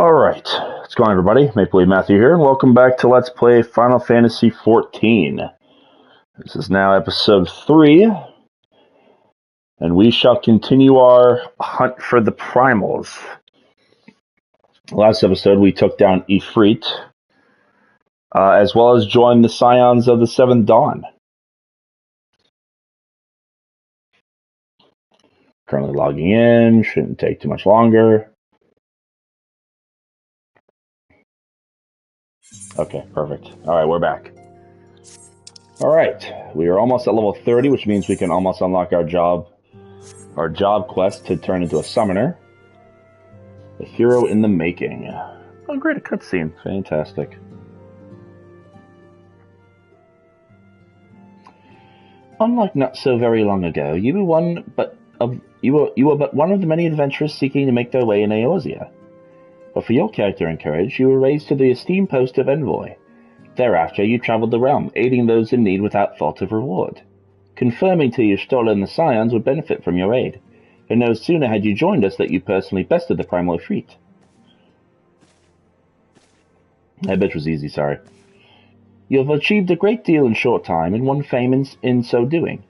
Alright, what's going on everybody? Maple Leaf Matthew here, and welcome back to Let's Play Final Fantasy XIV. This is now episode 3, and we shall continue our hunt for the primals. Last episode we took down Ifrit, as well as joined the Scions of the Seventh Dawn. Currently logging in, shouldn't take too much longer. Okay, perfect. Alright, we're back. Alright, we are almost at level 30, which means we can almost unlock our job quest to turn into a summoner. The hero in the making. Oh great, a cutscene. Fantastic. Unlike not so very long ago, you were but one of the many adventurers seeking to make their way in Eorzea. But for your character and courage, you were raised to the esteemed post of envoy. Thereafter, you traveled the realm, aiding those in need without thought of reward. Confirming to you Stola and the Scions would benefit from your aid, and no sooner had you joined us that you personally bested the primal Ifrit. That bitch was easy, sorry. You have achieved a great deal in short time, and won fame in so doing.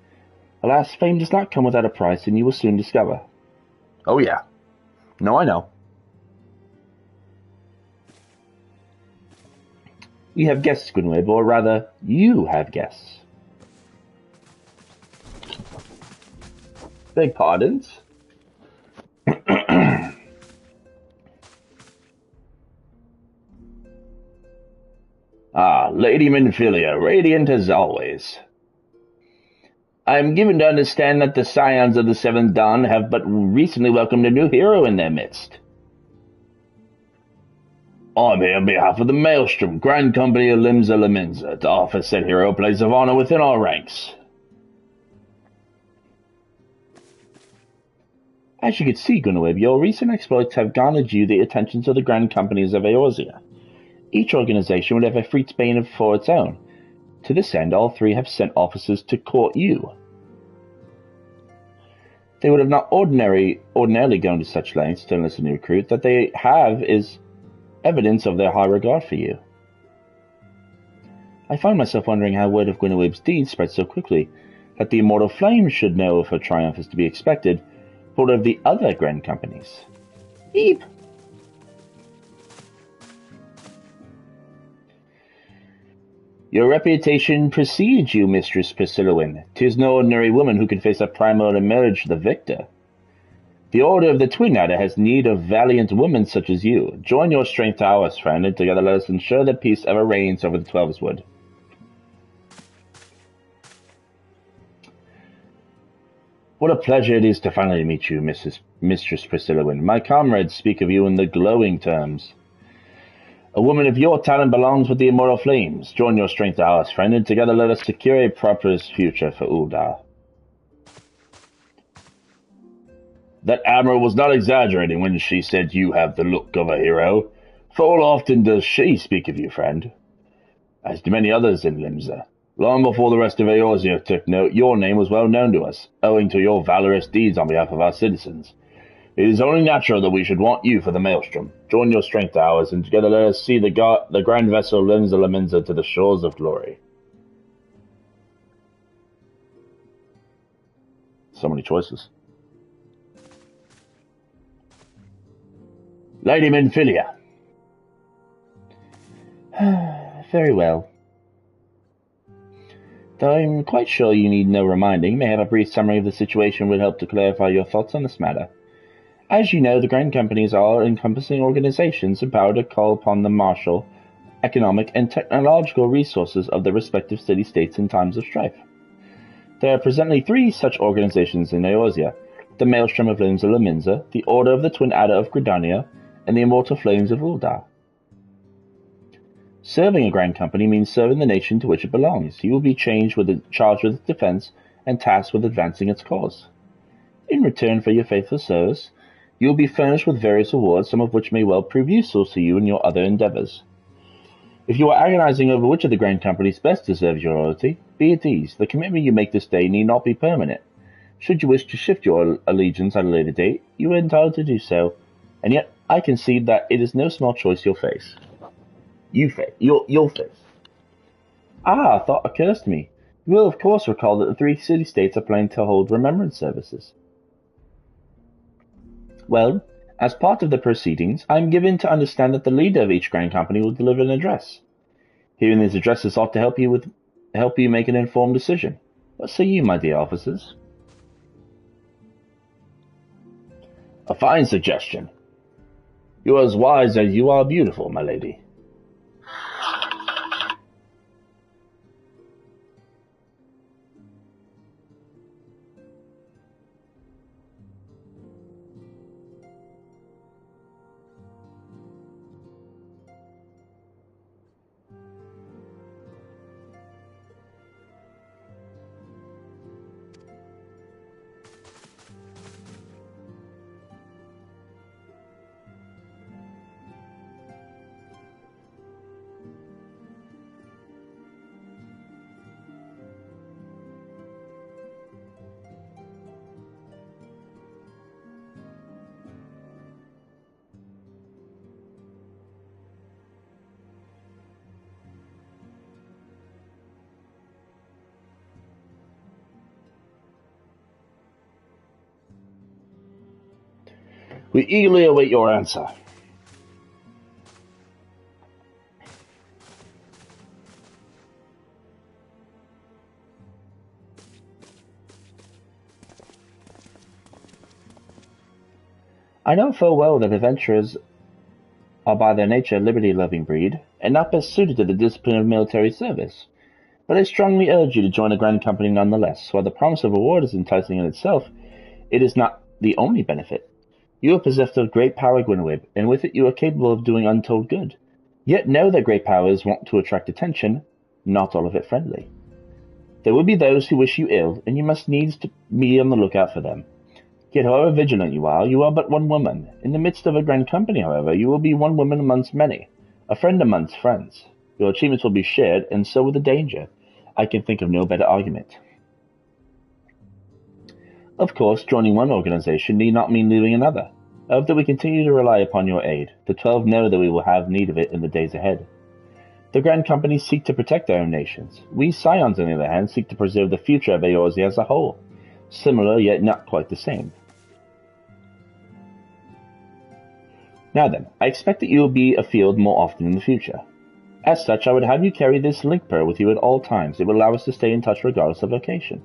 Alas, fame does not come without a price, and you will soon discover. Oh yeah. No, I know. We have guests, Gunwib, or rather, you have guests. Beg pardons? Ah, Lady Minfilia, radiant as always. I am given to understand that the Scions of the Seventh Dawn have but recently welcomed a new hero in their midst. I'm here on behalf of the Maelstrom, Grand Company of Eorzea, to offer said hero a place of honor within our ranks. As you can see, Gunwib, your recent exploits have garnered you the attentions of the Grand Companies of Eorzea. Each organization would have a Ifrit's bane for its own. To this end, all three have sent officers to court you. They would have not ordinarily gone to such lengths to enlist a new recruit. That they have is evidence of their high regard for you. I find myself wondering how word of Gwynewib's deeds spread so quickly, that the immortal flame should know if her triumph is to be expected, but of the other grand companies. Eep! Your reputation precedes you, Mistress Priscillawin. 'Tis no ordinary woman who can face a primal emerge the victor. The Order of the Twin Adder has need of valiant women such as you. Join your strength to ours, friend, and together let us ensure that peace ever reigns over the Twelveswood. What a pleasure it is to finally meet you, Mistress Priscillawin. My comrades speak of you in the glowing terms. A woman of your talent belongs with the immortal flames. Join your strength to ours, friend, and together let us secure a prosperous future for Uldar. That Admiral was not exaggerating when she said you have the look of a hero. Full often does she speak of you, friend. As do many others in Limsa. Long before the rest of Eorzea took note, your name was well known to us, owing to your valorous deeds on behalf of our citizens. It is only natural that we should want you for the Maelstrom. Join your strength to ours, and together let us see the grand vessel Limsa to the shores of glory. So many choices. Lady Minfilia. Very well. Though I'm quite sure you need no reminding, may have a brief summary of the situation would help to clarify your thoughts on this matter. As you know, the Grand Companies are encompassing organizations empowered to call upon the martial, economic, and technological resources of their respective city-states in times of strife. There are presently 3 such organizations in Eorzea: the Maelstrom of Limsa, the Order of the Twin Adder of Gridania, and the Immortal Flames of Uldar. Serving a Grand Company means serving the nation to which it belongs. You will be charged with its defense and tasked with advancing its cause. In return for your faithful service, you will be furnished with various awards, some of which may well prove useful to you in your other endeavors. If you are agonizing over which of the Grand Companies best deserves your loyalty, be at ease. The commitment you make this day need not be permanent. Should you wish to shift your allegiance at a later date, you are entitled to do so, and yet I concede that it is no small choice you'll face. You'll face. Ah, a thought occurs to me. You will of course recall that the three city-states are planning to hold remembrance services. Well, as part of the proceedings, I am given to understand that the leader of each grand company will deliver an address. Hearing these addresses ought to help you make an informed decision. What say you, my dear officers? A fine suggestion. You are as wise as you are beautiful, my lady. We eagerly await your answer. I know full well that adventurers are by their nature a liberty-loving breed, and not best suited to the discipline of military service. But I strongly urge you to join a grand company nonetheless. While the promise of reward is enticing in itself, it is not the only benefit. You are possessed of great power, Gwynwib, and with it you are capable of doing untold good. Yet know that great power is wont to attract attention, not all of it friendly. There will be those who wish you ill, and you must needs be on the lookout for them. Yet however vigilant you are but one woman. In the midst of a grand company, however, you will be one woman amongst many, a friend amongst friends. Your achievements will be shared, and so will the danger. I can think of no better argument. Of course, joining one organization need not mean leaving another. I hope that we continue to rely upon your aid. The 12 know that we will have need of it in the days ahead. The grand companies seek to protect their own nations. We Scions, on the other hand, seek to preserve the future of Eorzea as a whole. Similar, yet not quite the same. Now then, I expect that you will be afield more often in the future. As such, I would have you carry this link pearl with you at all times. It will allow us to stay in touch regardless of location.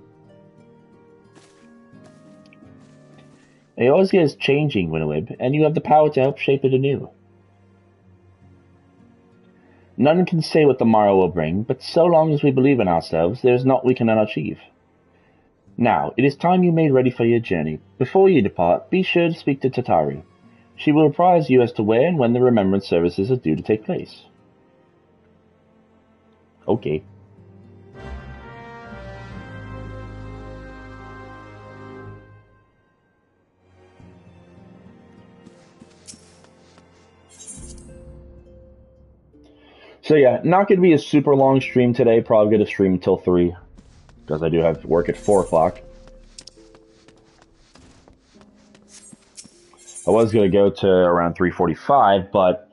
Eorzea is changing, Winowib, and you have the power to help shape it anew. None can say what the morrow will bring, but so long as we believe in ourselves, there is naught we cannot achieve. Now, it is time you made ready for your journey. Before you depart, be sure to speak to Tatari. She will apprise you as to where and when the remembrance services are due to take place. Okay. So yeah, not going to be a super long stream today. Probably going to stream until 3. Because I do have work at 4 o'clock. I was going to go to around 3:45, but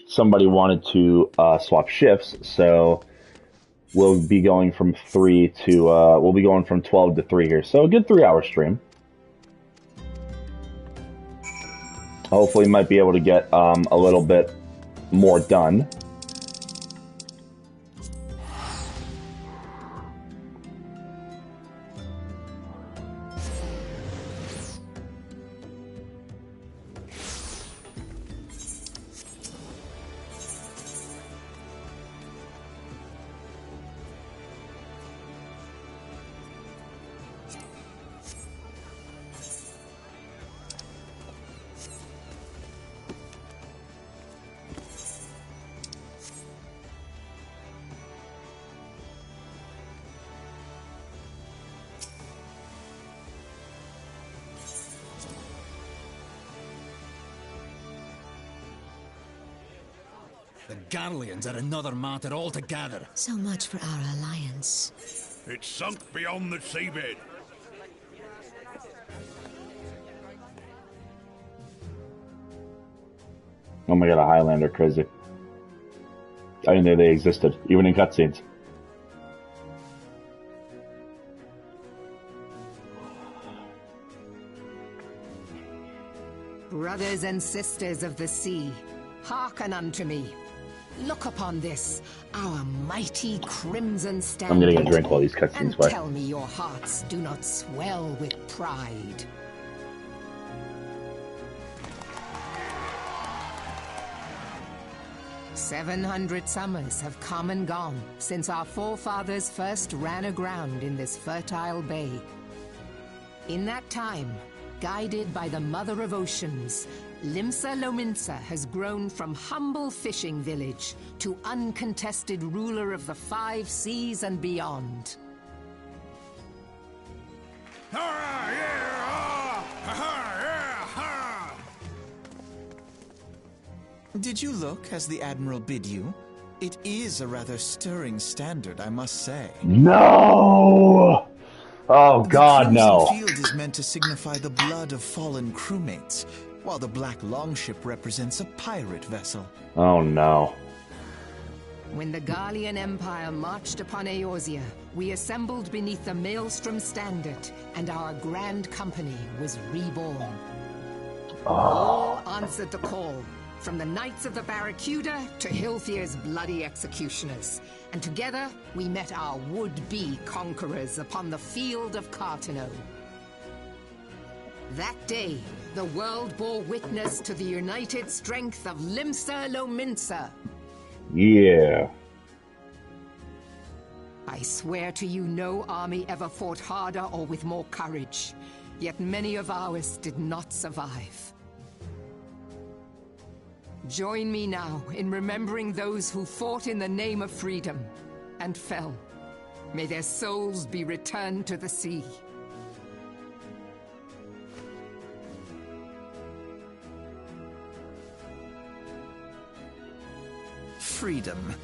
somebody wanted to swap shifts, so we'll be going from 3 to, we'll be going from 12 to 3 here. So a good 3-hour stream. Hopefully might be able to get a little bit more done. The Garleans are another matter altogether. So much for our alliance. It's sunk beyond the seabed. Oh my god, a Highlander, crazy. I didn't know they existed, even in cutscenes. Brothers and sisters of the sea, hearken unto me. Look upon this, our mighty crimson standard. I'm getting a drink while these cutscenes and play. tell me your hearts do not swell with pride. "700 summers have come and gone since our forefathers first ran aground in this fertile bay. In that time, guided by the Mother of Oceans, Limsa Lominsa has grown from humble fishing village to uncontested ruler of the 5 seas and beyond. Did you look as the Admiral bid you? It is a rather stirring standard, I must say. No! Oh god, no. The crimson field is meant to signify the blood of fallen crewmates, while the black longship represents a pirate vessel. Oh no. When the Garlean Empire marched upon Eorzea, we assembled beneath the Maelstrom standard, and our grand company was reborn. All answered the call, from the Knights of the Barracuda to Hilfir's bloody executioners. And together, we met our would-be conquerors upon the field of Cartano. That day, the world bore witness to the united strength of Limsa Lominsa. Yeah. I swear to you, no army ever fought harder or with more courage. Yet many of ours did not survive. Join me now in remembering those who fought in the name of freedom and fell. May their souls be returned to the sea. Freedom.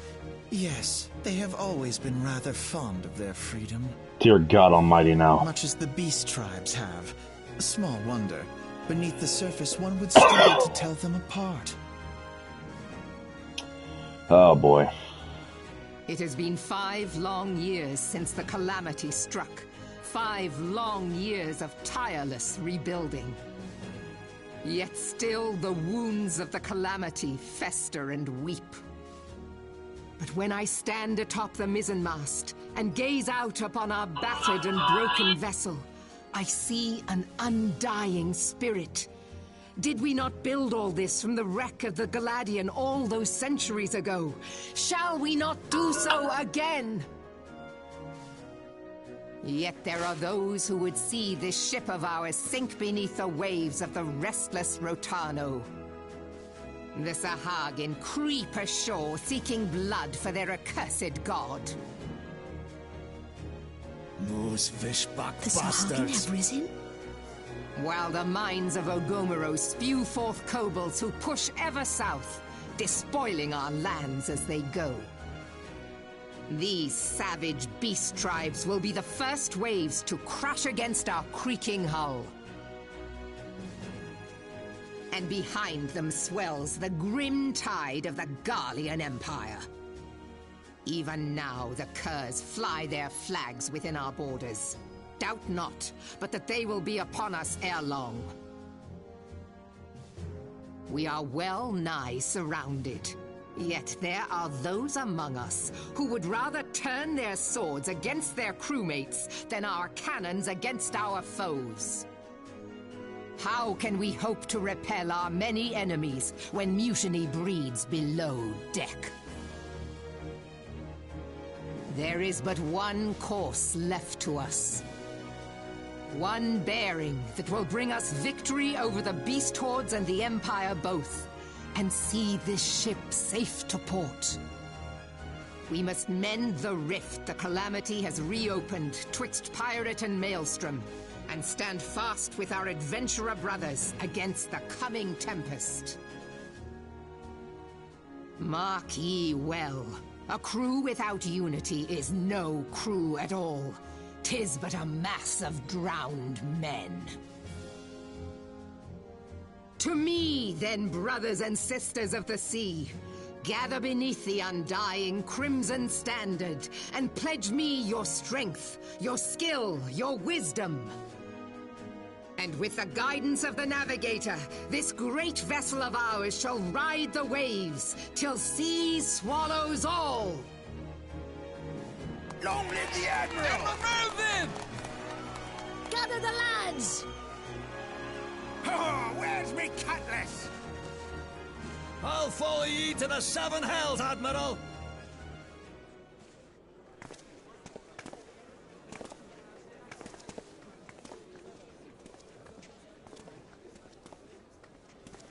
Yes, they have always been rather fond of their freedom. Dear God Almighty, now. Much as the beast tribes have. Small wonder. Beneath the surface, one would struggle to tell them apart. Oh boy. It has been 5 long years since the calamity struck. 5 long years of tireless rebuilding. Yet still the wounds of the calamity fester and weep. But when I stand atop the mizzenmast and gaze out upon our battered and broken vessel, I see an undying spirit. Did we not build all this from the wreck of the Galadian all those centuries ago? Shall we not do so again? Yet there are those who would see this ship of ours sink beneath the waves of the restless Rotano. The Sahagin creep ashore seeking blood for their accursed god. Those fishback The Sahagin bastards. have risen? While the mines of Ogomero spew forth kobolds who push ever south, despoiling our lands as they go. These savage beast tribes will be the first waves to crash against our creaking hull. And behind them swells the grim tide of the Garlean Empire. Even now the curs fly their flags within our borders. Doubt not, but that they will be upon us ere long. We are well nigh surrounded. Yet there are those among us who would rather turn their swords against their crewmates than our cannons against our foes. How can we hope to repel our many enemies when mutiny breeds below deck? There is but one course left to us. One bearing that will bring us victory over the beast hordes and the Empire both, and see this ship safe to port. We must mend the rift the calamity has reopened twixt pirate and maelstrom, and stand fast with our adventurer brothers against the coming tempest. Mark ye well, a crew without unity is no crew at all. 'Tis but a mass of drowned men. To me, then, brothers and sisters of the sea. Gather beneath the undying crimson standard, and pledge me your strength, your skill, your wisdom. And with the guidance of the navigator, this great vessel of ours shall ride the waves, till sea swallows all. Long live the Admiral! Move Gather the lads! Oh, where's me cutlass? I'll follow ye to the seven hells, Admiral!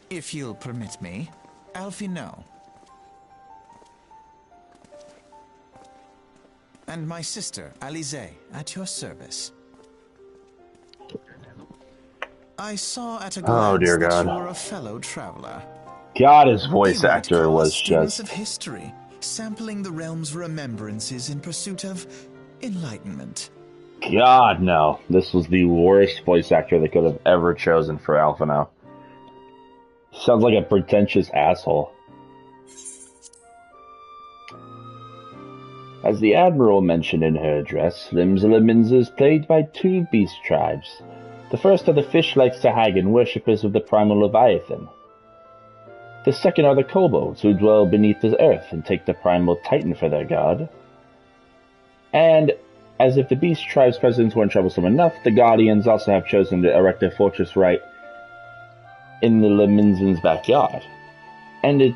If you'll permit me, Alfie no. And my sister, Eorzea, at your service. I saw at a glance dear that God. you were a fellow traveler. God, his voice You might actor call was us students just... of history, sampling the realm's remembrances in pursuit of enlightenment. God, no. This was the worst voice actor they could have ever chosen for Alphino. Sounds like a pretentious asshole. As the Admiral mentioned in her address, Limsa is plagued by two beast tribes. The first are the fish-like Sahagan worshippers of the primal Leviathan. The second are the kobolds, who dwell beneath the earth and take the primal Titan for their god. And, as if the beast tribe's presidents weren't troublesome enough, the Guardians also have chosen to erect a fortress right in the Leminzan's backyard. And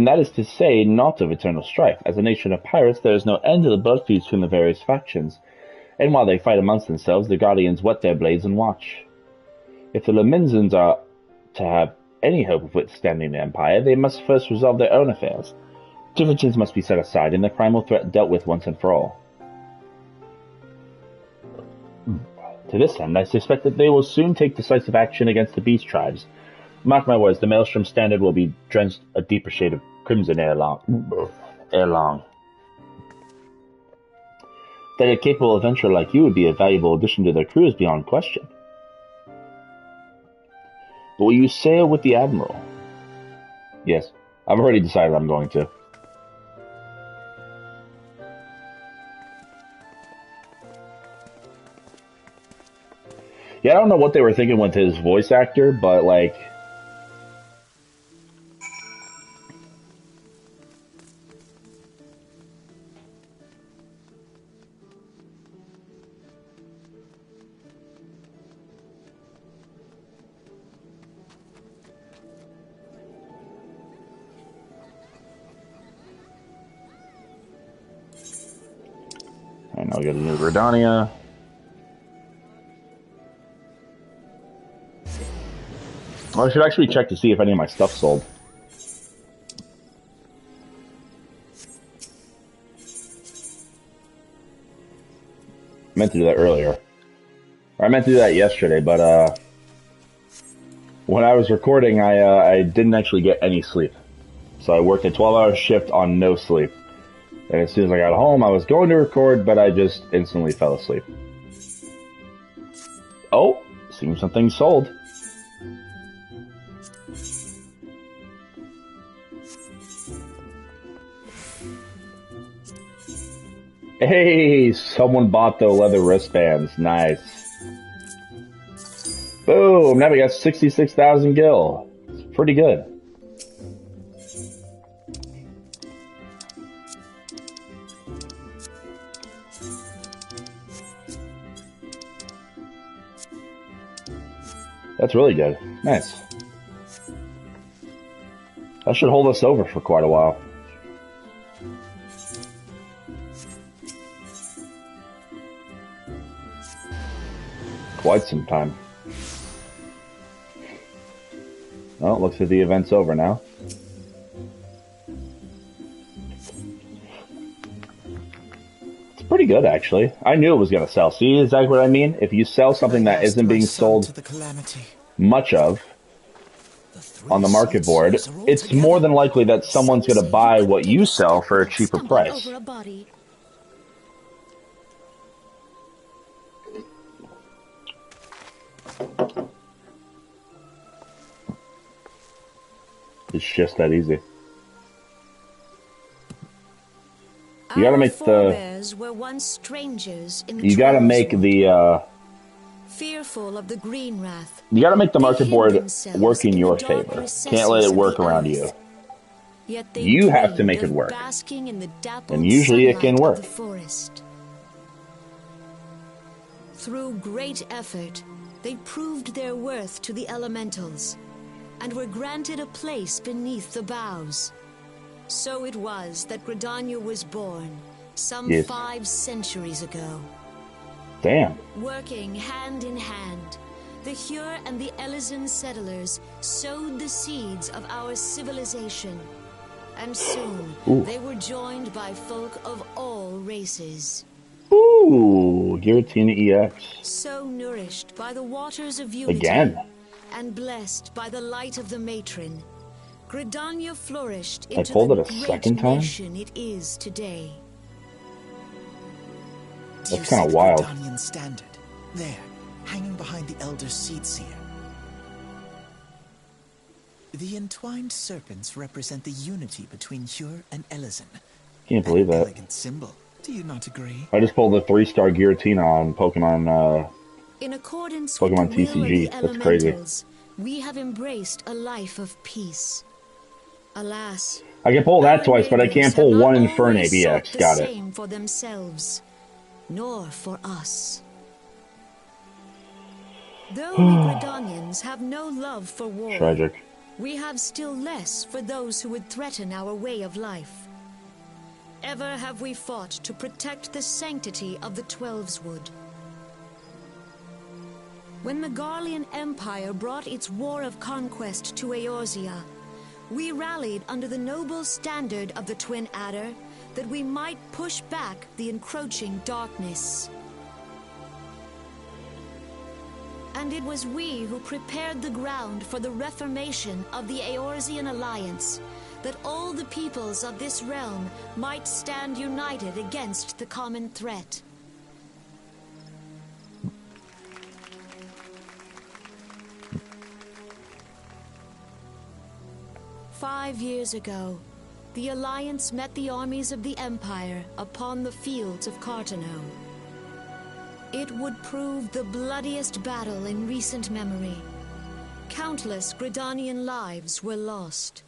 that is to say, not of eternal strife. As a nation of pirates, there is no end to the blood feuds between the various factions. And while they fight amongst themselves, the Guardians whet their blades and watch. If the Leminzans are to have any hope of withstanding the Empire, they must first resolve their own affairs. Differences must be set aside, and the primal threat dealt with once and for all. To this end, I suspect that they will soon take decisive action against the beast tribes. Mark my words, the Maelstrom Standard will be drenched a deeper shade of crimson ere long. That a capable adventurer like you would be a valuable addition to their crew is beyond question. But will you sail with the Admiral? Yes, I've already decided I'm going to. Yeah, I don't know what they were thinking with his voice actor, but like... And now we got a new Gridania. Well, I should actually check to see if any of my stuff sold. I meant to do that earlier. Or I meant to do that yesterday, but when I was recording, I didn't actually get any sleep. So I worked a 12-hour shift on no sleep. And as soon as I got home, I was going to record, but I just instantly fell asleep. Oh, seems something sold. Hey, someone bought the leather wristbands. Nice. Boom, now we got 66,000 gil. It's pretty good. That's really good. Nice. That should hold us over for quite a while. Quite some time. Well, looks like the event's over now. It's pretty good, actually. I knew it was going to sell. See exactly what I mean? If you sell something that isn't being sold much of on the market board, it's more than likely that someone's going to buy what you sell for a cheaper price. It's just that easy. You gotta make forebears were once strangers in the You gotta make Trollswood. the Fearful of the green wrath, You gotta make the they market hid board themselves work in the your dark favor. recesses Can't let it of work the around earth. you. Yet they You have to dreamed make it of work. basking in the dappled And usually it can sunlight work. of the forest. Through great effort, they proved their worth to the elementals, and were granted a place beneath the boughs. So it was that Gridania was born, some Yes. 5 centuries ago. Damn. Working hand in hand, the Hyur and the Elysian settlers sowed the seeds of our civilization, and soon Ooh. they were joined by folk of all races. Ooh, Giratina EX. So nourished by the waters of unity, Again. and blessed by the light of the matron, Gridania flourished I into pulled the it a great second time? nation it is today. Do That's you kinda see the wild. Gridanian standard? There, hanging behind the Elder Seedseer. The entwined serpents represent the unity between Hyur and Elysian. Can't believe An that. elegant symbol. Do you not agree? I just pulled a 3-star Giratina on Pokemon, In accordance Pokemon with the will TCG. of the That's crazy. elementals, we have embraced a life of peace. Alas, I can pull that our twice, but I can't neighbors pull have not one Infernape always sought EX. the Got it. same for themselves, nor for us. Though we Gridanians have no love for war, Tragic. we have still less for those who would threaten our way of life. Ever have we fought to protect the sanctity of the Twelveswood. When the Garlean Empire brought its war of conquest to Eorzea, we rallied under the noble standard of the Twin Adder that we might push back the encroaching darkness. And it was we who prepared the ground for the reformation of the Eorzean Alliance, that all the peoples of this realm might stand united against the common threat. "5 years ago, the Alliance met the armies of the Empire upon the fields of Cartano. It would prove the bloodiest battle in recent memory. Countless Gridanian lives were lost.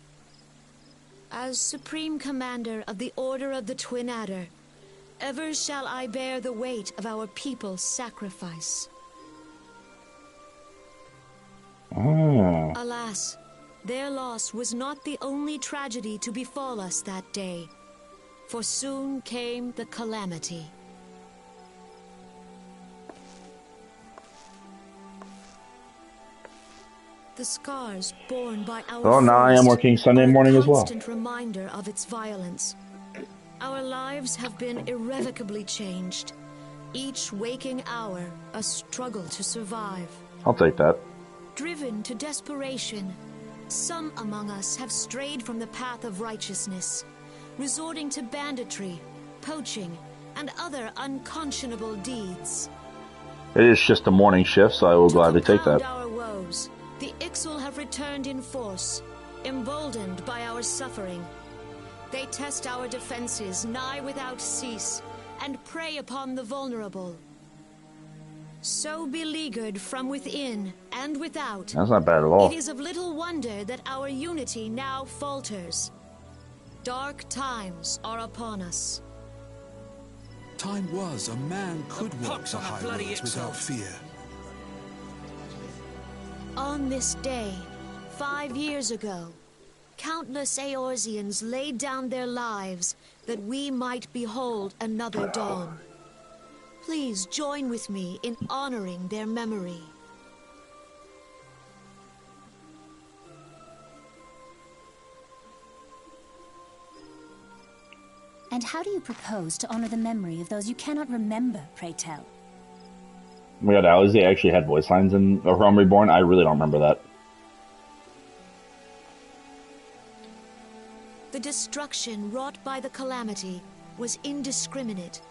As Supreme Commander of the Order of the Twin Adder, ever shall I bear the weight of our people's sacrifice. Ah. Alas, their loss was not the only tragedy to befall us that day, for soon came the calamity. The scars borne by our Oh, now I am forest working Sunday are a morning as well. constant reminder of its violence. Our lives have been irrevocably changed. Each waking hour, a struggle to survive. I'll take that. Driven to desperation, some among us have strayed from the path of righteousness, resorting to banditry, poaching, and other unconscionable deeds. It is just a morning shift, so I will To gladly take compound that. our woes, the Ixal have returned in force, emboldened by our suffering. They test our defenses nigh without cease, and prey upon the vulnerable. So beleaguered from within and without, That's not bad at all. it is of little wonder that our unity now falters. Dark times are upon us. Time was a man could walk pox the on a high bloody roads without Ixal. fear. On this day, 5 years ago, countless Eorzeans laid down their lives that we might behold another dawn. Please join with me in honoring their memory. And how do you propose to honor the memory of those you cannot remember, pray tell? Oh my god, Alizé actually had voice lines in Realm Reborn? I really don't remember that. The destruction wrought by the calamity was indiscriminate.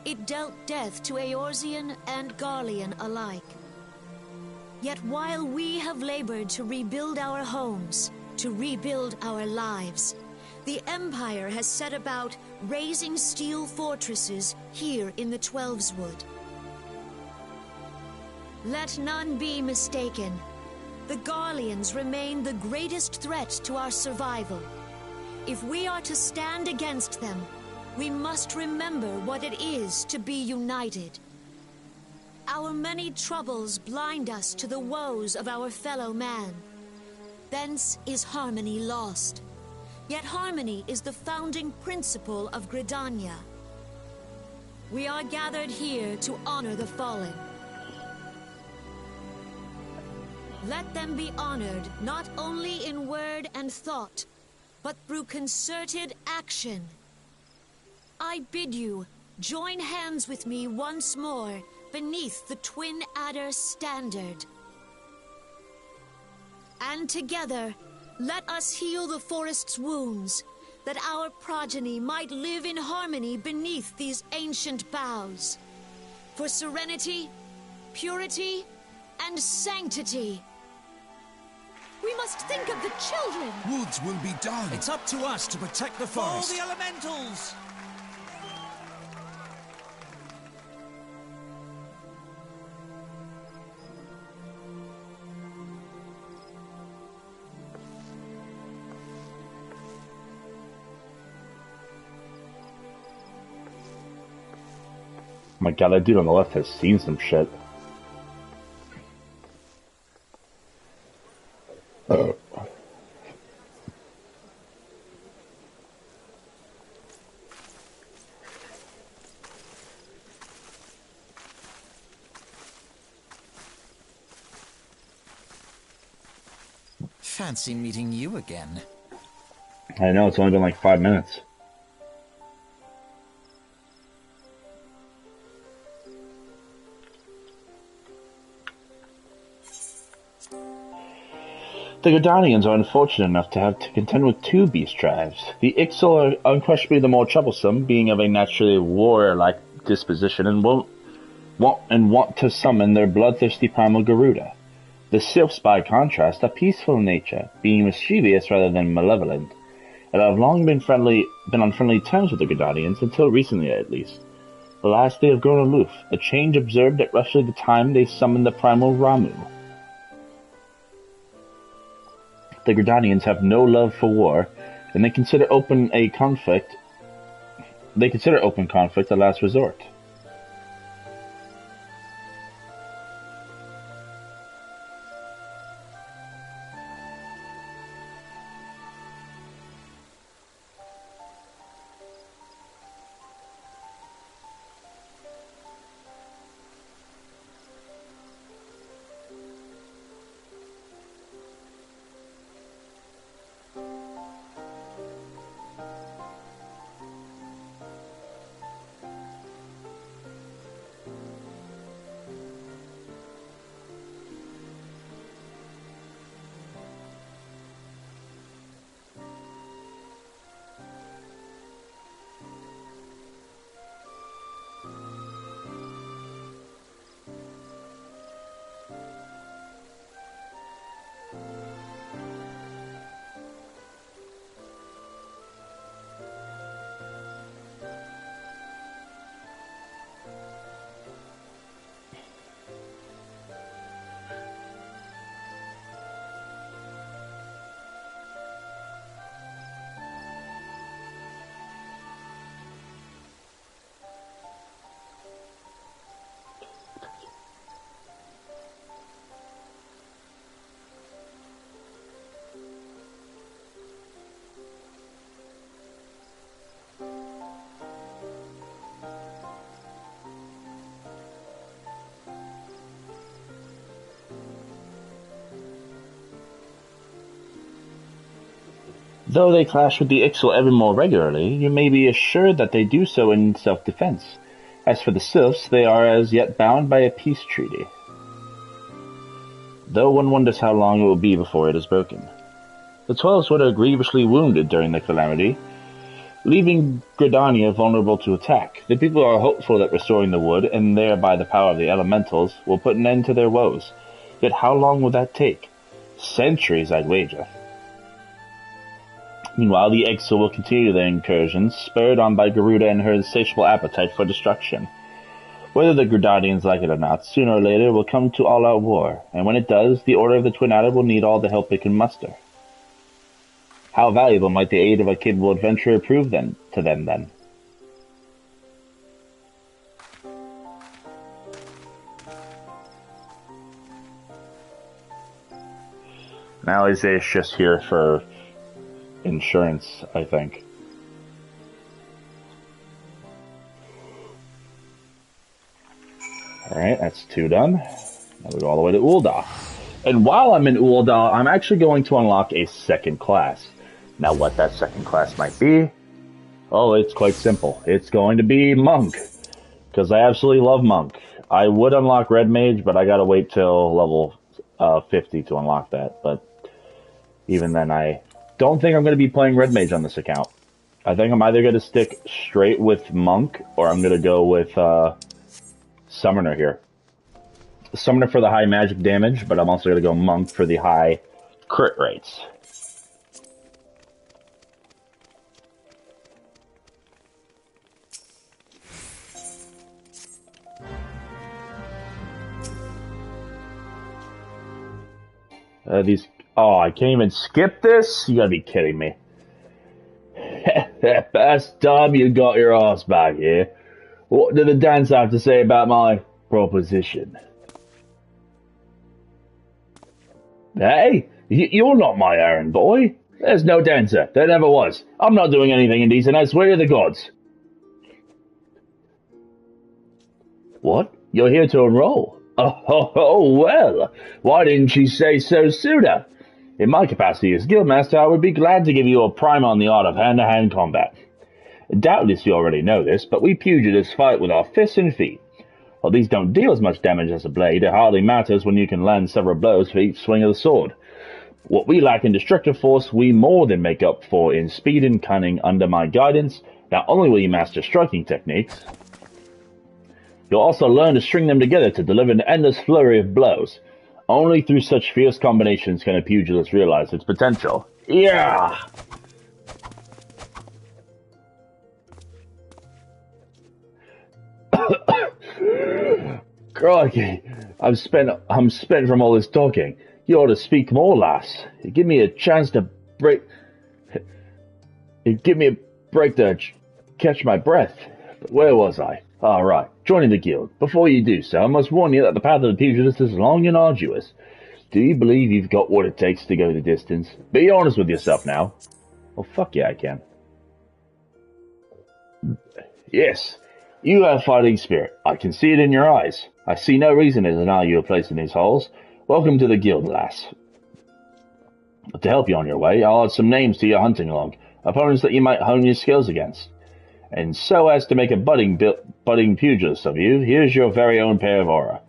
It dealt death to Eorzean and Garlean alike. Yet while we have labored to rebuild our homes, to rebuild our lives. The Empire has set about raising steel fortresses here in the Twelveswood. Let none be mistaken. The Garleans remain the greatest threat to our survival. If we are to stand against them, we must remember what it is to be united. Our many troubles blind us to the woes of our fellow man. Thence is harmony lost. Yet harmony is the founding principle of Gridania. We are gathered here to honor the fallen. Let them be honored not only in word and thought, but through concerted action. I bid you join hands with me once more beneath the Twin Adder standard. And together, let us heal the forest's wounds, that our progeny might live in harmony beneath these ancient boughs. For serenity, purity, and sanctity. We must think of the children! Woods will be done! It's up to us to protect the forest. All the elementals! My god, that dude on the left has seen some shit. Fancy meeting you again. I know, it's only been like 5 minutes. The Gridanians are unfortunate enough to have to contend with 2 beast tribes. The Ixal are unquestionably the more troublesome, being of a naturally warrior-like disposition and want to summon their bloodthirsty primal Garuda. The Sylphs, by contrast, are peaceful in nature, being mischievous rather than malevolent, and have long been on friendly terms with the Gridanians, until recently at least. Alas, they have grown aloof, a change observed at roughly the time they summoned the primal Ramu. The Gridanians have no love for war, and they consider open conflict a last resort. Though they clash with the Ixal ever more regularly, you may be assured that they do so in self-defense. As for the Sylphs, they are as yet bound by a peace treaty, though one wonders how long it will be before it is broken. The Twelveswood are grievously wounded during the calamity, leaving Gridania vulnerable to attack. The people are hopeful that restoring the wood, and thereby the power of the elementals, will put an end to their woes. Yet how long will that take? Centuries, I'd wager. Meanwhile, the Exil will continue their incursions, spurred on by Garuda and her insatiable appetite for destruction. Whether the Gridanians like it or not, sooner or later it will come to all-out war, and when it does, the Order of the Twin Adder will need all the help it can muster. How valuable might the aid of a capable adventurer prove to them then? Now Isaiah's just here for insurance, I think. Alright, that's 2 done. Now we go all the way to Ul'dah. And while I'm in Ul'dah, I'm actually going to unlock a second class. Now what that second class might be? Oh, it's quite simple. It's going to be Monk. Because I absolutely love Monk. I would unlock Red Mage, but I gotta wait till level 50 to unlock that. But even then, I don't think I'm going to be playing Red Mage on this account. I think I'm either going to stick straight with Monk, or I'm going to go with Summoner here. Summoner for the high magic damage, but I'm also going to go Monk for the high crit rates. Oh, I can't even skip this? You gotta be kidding me. Best time you got your ass back here. What do the dance have to say about my proposition? Hey, you're not my errand boy. There's no dancer. There never was. I'm not doing anything indecent, I swear to the gods. What? You're here to enroll? Oh, well. Why didn't you say so sooner? In my capacity as Guildmaster, I would be glad to give you a primer on the art of hand-to-hand combat. Doubtless you already know this, but we pugilists fight with our fists and feet. While these don't deal as much damage as a blade, it hardly matters when you can land several blows for each swing of the sword. What we lack in destructive force, we more than make up for in speed and cunning under my guidance. Not only will you master striking techniques, you'll also learn to string them together to deliver an endless flurry of blows. Only through such fierce combinations can a pugilist realize its potential. Yeah! Crikey, I'm spent from all this talking. You ought to speak more, lass. Give me a chance to break... Give me a break to catch my breath. But where was I? All right, joining the guild. Before you do so, I must warn you that the path of the pugilist is long and arduous. Do you believe you've got what it takes to go the distance? Be honest with yourself now. Well, fuck yeah, I can. Yes, you have fighting spirit. I can see it in your eyes. I see no reason to deny you a place in these halls. Welcome to the guild, lass. To help you on your way, I'll add some names to your hunting log, opponents that you might hone your skills against. And so as to make a budding pugilist of you, here's your very own pair of aura.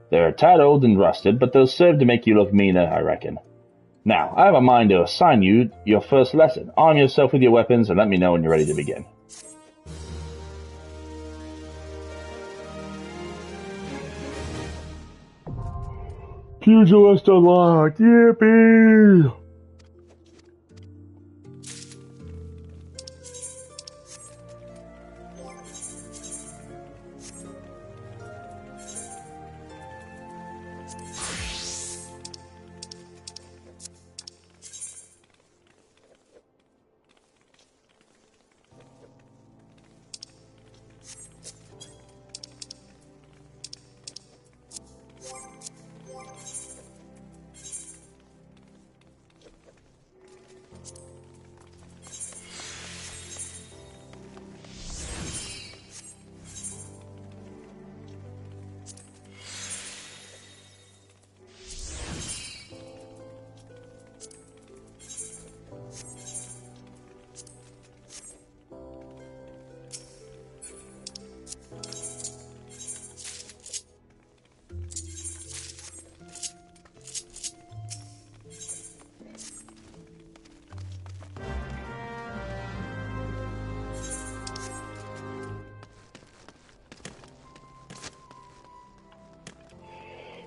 They're a tad old and rusted, but they'll serve to make you look meaner, I reckon. Now, I have a mind to assign you your first lesson. Arm yourself with your weapons and let me know when you're ready to begin. Pugilist unlocked, yippee!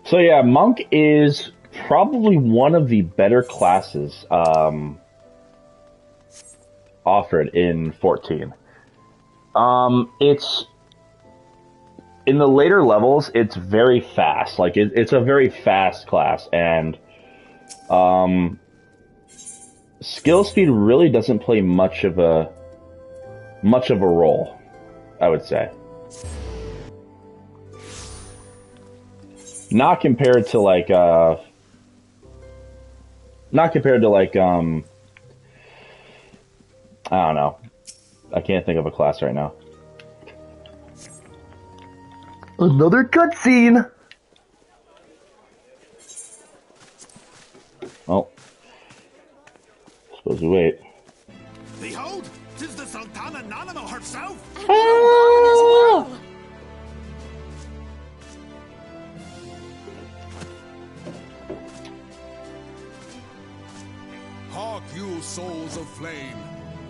So yeah, Monk is probably one of the better classes offered in 14. It's in the later levels, it's very fast. Like it's a very fast class, and skill speed really doesn't play much of a role, I would say. Not compared to like I don't know. I can't think of a class right now. Another cutscene. Well, suppose we wait. Behold, 'tis the Sultana Nanimo herself! Oh! Hark you, souls of flame,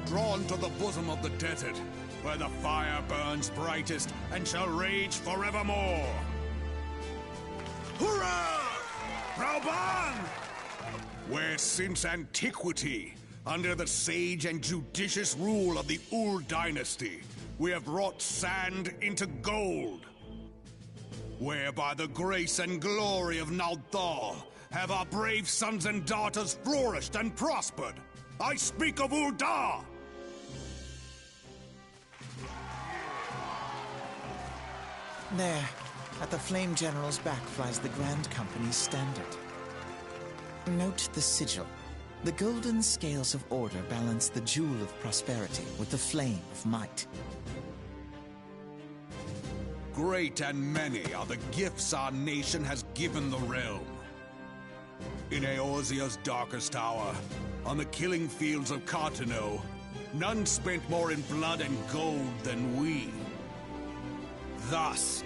drawn to the bosom of the desert, where the fire burns brightest and shall rage forevermore. Hurrah! Rauban! Where since antiquity, under the sage and judicious rule of the Ul dynasty, we have wrought sand into gold. Where by the grace and glory of Naldal have our brave sons and daughters flourished and prospered. I speak of Ul'dah! There, at the Flame General's back flies the Grand Company's standard. Note the sigil. The golden scales of order balance the jewel of prosperity with the flame of might. Great and many are the gifts our nation has given the realm. In Eorzea's darkest hour, on the killing fields of Cartano, none spent more in blood and gold than we. Thus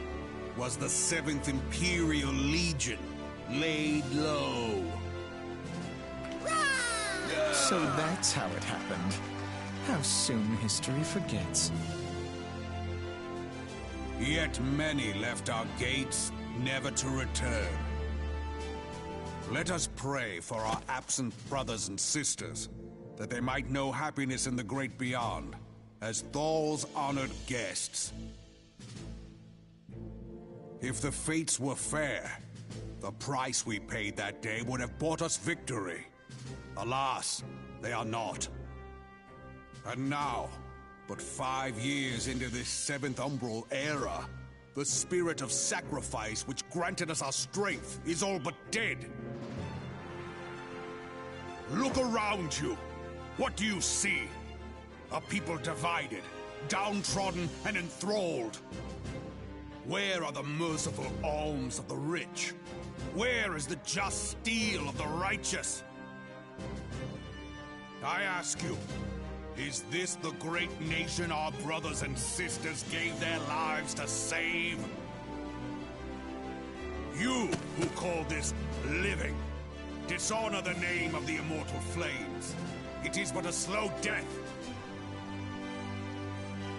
was the 7th Imperial Legion laid low. So that's how it happened. How soon history forgets. Yet many left our gates, never to return. Let us pray for our absent brothers and sisters, that they might know happiness in the great beyond, as Thal's honored guests. If the fates were fair, the price we paid that day would have bought us victory. Alas, they are not. And now, but 5 years into this 7th Umbral era, the spirit of sacrifice which granted us our strength is all but dead. Look around you. What do you see? A people divided, downtrodden and enthralled. Where are the merciful alms of the rich? Where is the just steel of the righteous? I ask you, is this the great nation our brothers and sisters gave their lives to save? You who call this living, dishonor the name of the immortal flames. It is but a slow death.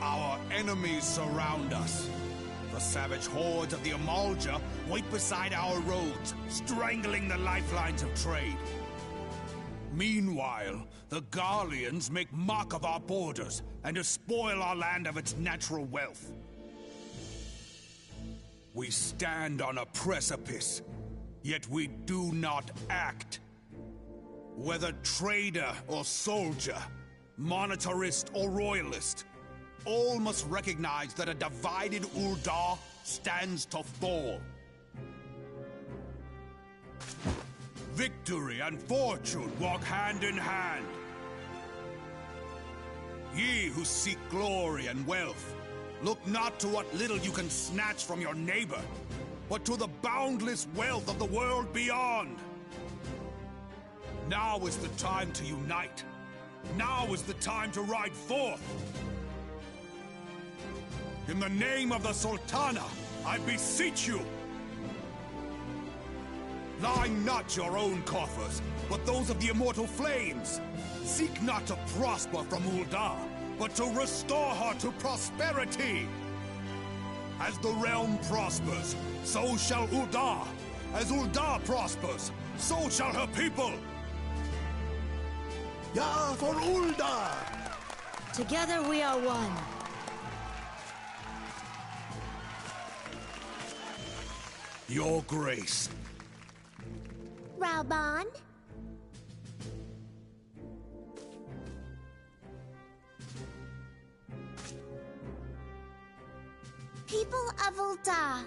Our enemies surround us. The savage hordes of the Amalja wait beside our roads, strangling the lifelines of trade. Meanwhile, the Garleans make mock of our borders and despoil our land of its natural wealth. We stand on a precipice, yet we do not act. Whether trader or soldier, monetarist or royalist, all must recognize that a divided Ul'dah stands to fall. Victory and fortune walk hand in hand. Ye who seek glory and wealth, look not to what little you can snatch from your neighbor, but to the boundless wealth of the world beyond. Now is the time to unite. Now is the time to ride forth. In the name of the Sultana, I beseech you. Line not your own coffers, but those of the immortal flames. Seek not to prosper from Ul'dah, but to restore her to prosperity. As the realm prospers, so shall Ul'dah. As Ul'dah prospers, so shall her people. Ja, for Ul'dah! Together we are one. Your Grace. Raubon? People of Ul'dah,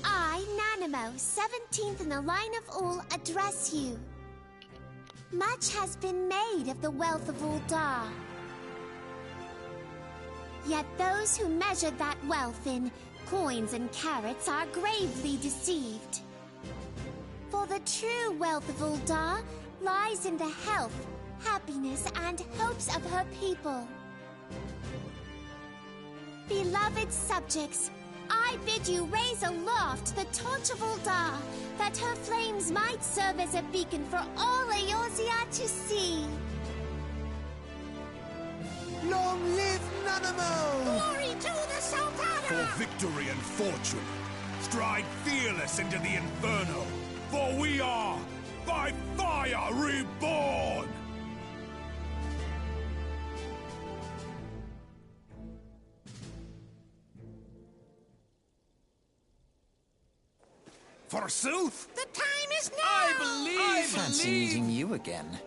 I, Nanamo, 17th in the line of Ul, address you. Much has been made of the wealth of Ul'dah. Yet those who measured that wealth in coins and carats are gravely deceived. For the true wealth of Ul'dah lies in the health, happiness, and hopes of her people. Beloved subjects, I bid you raise aloft the torch of Ul'dah, that her flames might serve as a beacon for all Eorzea to see. Long live Nanamo! Glory to the Sultana! For victory and fortune, stride fearless into the Inferno, for we are, by fire, reborn! Forsooth! The time is now! I Fancy meeting you again.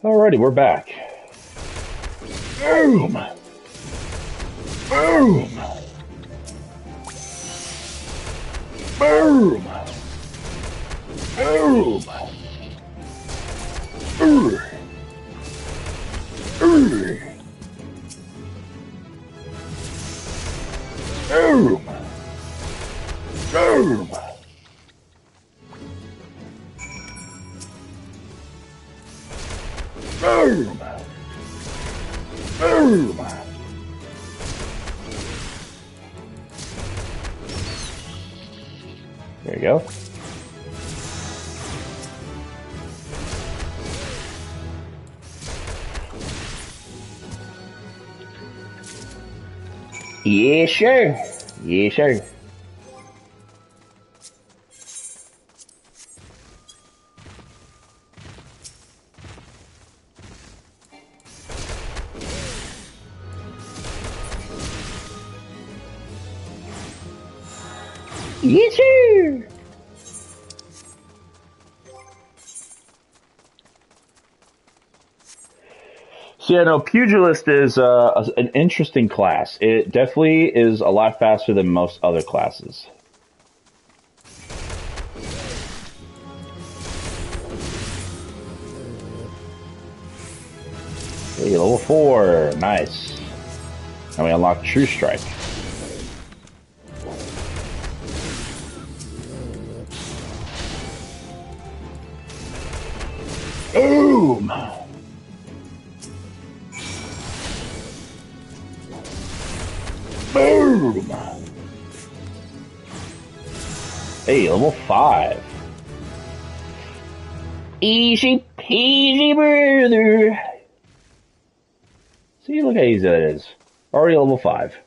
Alrighty, we're back. Boom! Boom! Boom! Boom! Boom! Boom! Boom! Boom! Boom! There you go. Yeah, sure. Yeah, sure. Yes, sir. So yeah, no, Pugilist is an interesting class. It definitely is a lot faster than most other classes. Okay, level 4, nice. And we unlock True Strike. Boom! Boom! Hey, level 5. Easy peasy, brother. See, look how easy that is. Already level 5.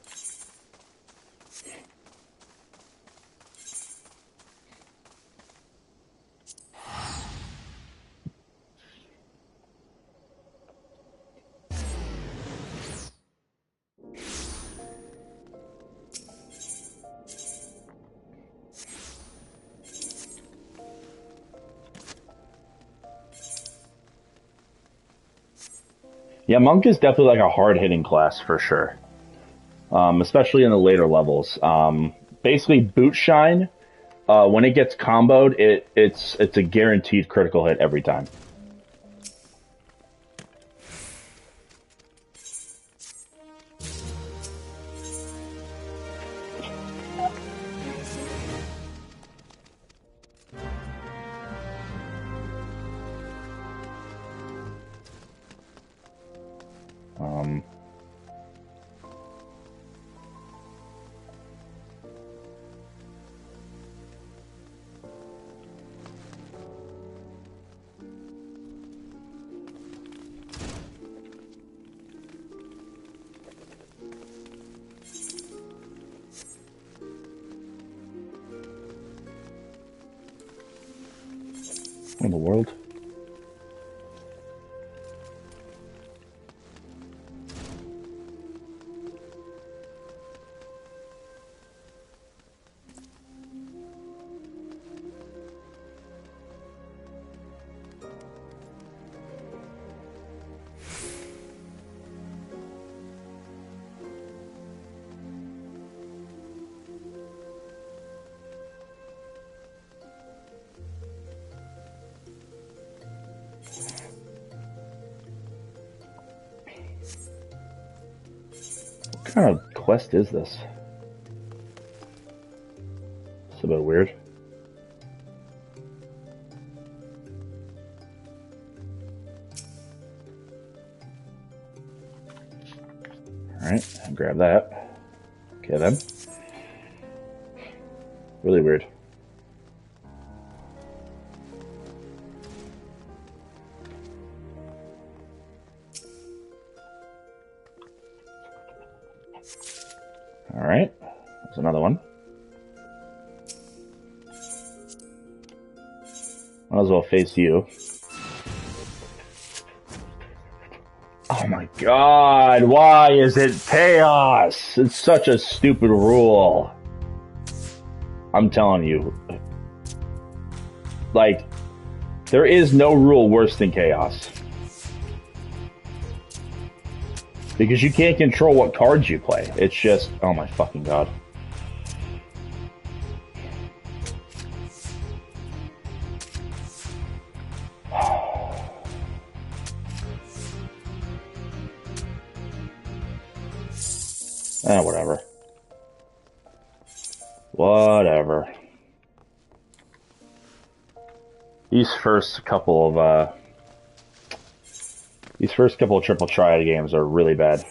Yeah, Monk is definitely like a hard-hitting class for sure. Especially in the later levels. Basically, Boot Shine, when it gets comboed, it's a guaranteed critical hit every time. In the world. What kind of quest is this? It's a bit weird. Alright, grab that. Okay then. Really weird. Alright, there's another one. Might as well face you. Oh my god, why is it chaos? It's such a stupid rule. I'm telling you. Like, there is no rule worse than chaos. Because you can't control what cards you play. It's just, oh my fucking god. Whatever. Whatever. These first couple of triple triad games are really bad.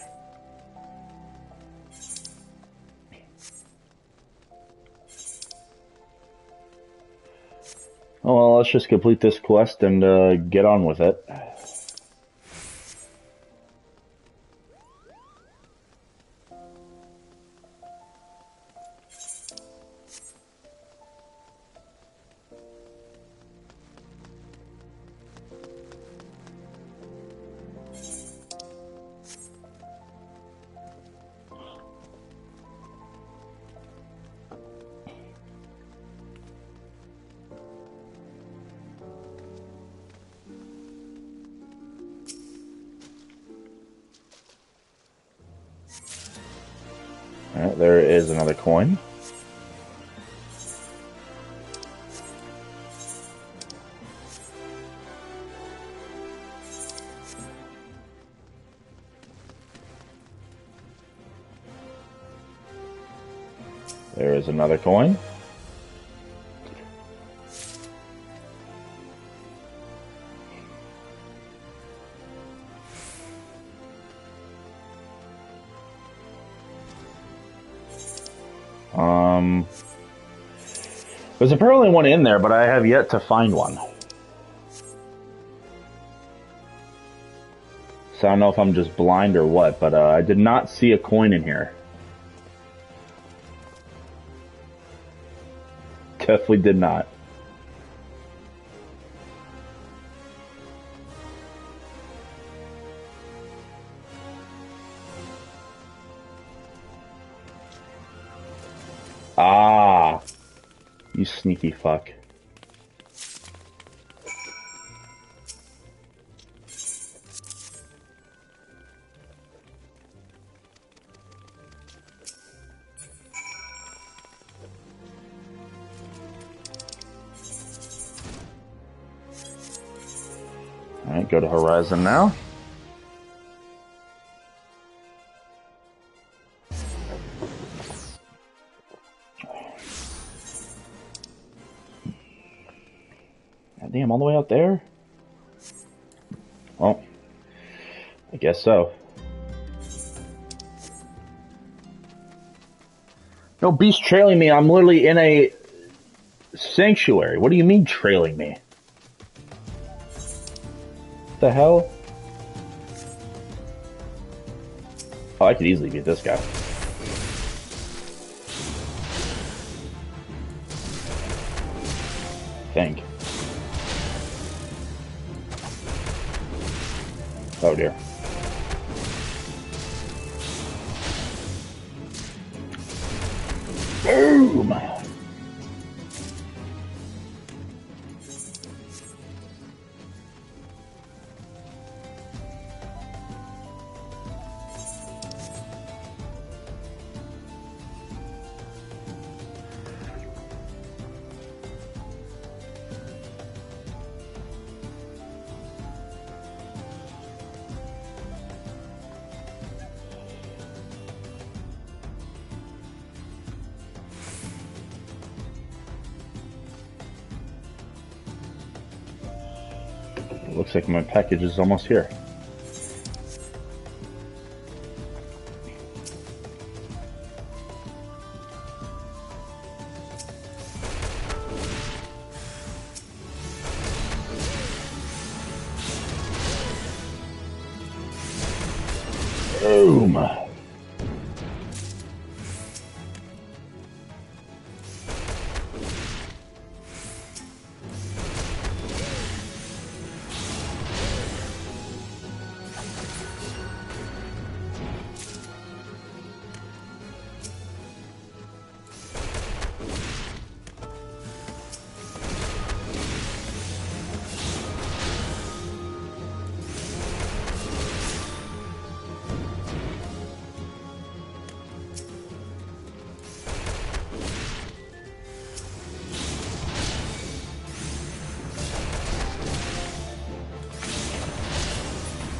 Oh, well, let's just complete this quest and get on with it. Alright, there is another coin. There is another coin. There's apparently one in there, but I have yet to find one. So I don't know if I'm just blind or what, but I did not see a coin in here. Definitely did not. Ah, you sneaky fuck. Alright, go to Horizon now. Damn, all the way out there? Well, I guess so. No beast trailing me. I'm literally in a sanctuary. What do you mean trailing me? What the hell? Oh, I could easily beat this guy. I think. Oh dear. Boom! Looks like my package is almost here. Boom!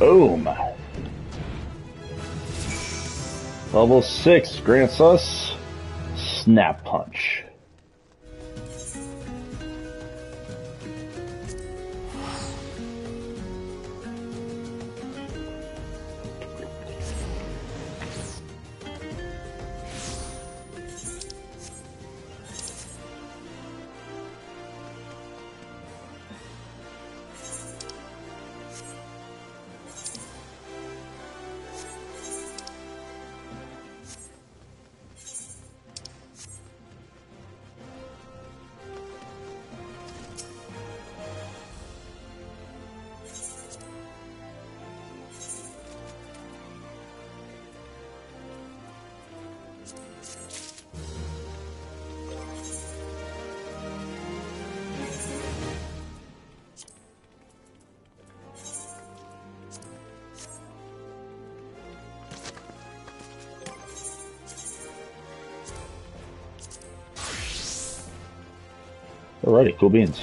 Boom. Level 6 grants us Snap Punch. Alrighty, cool beans.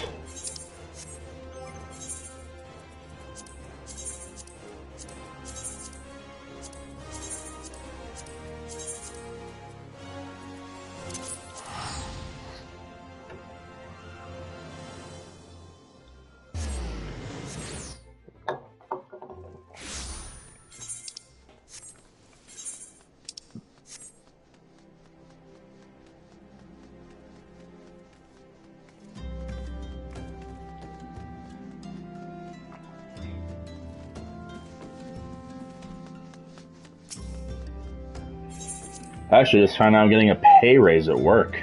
Actually, just found out I'm getting a pay raise at work.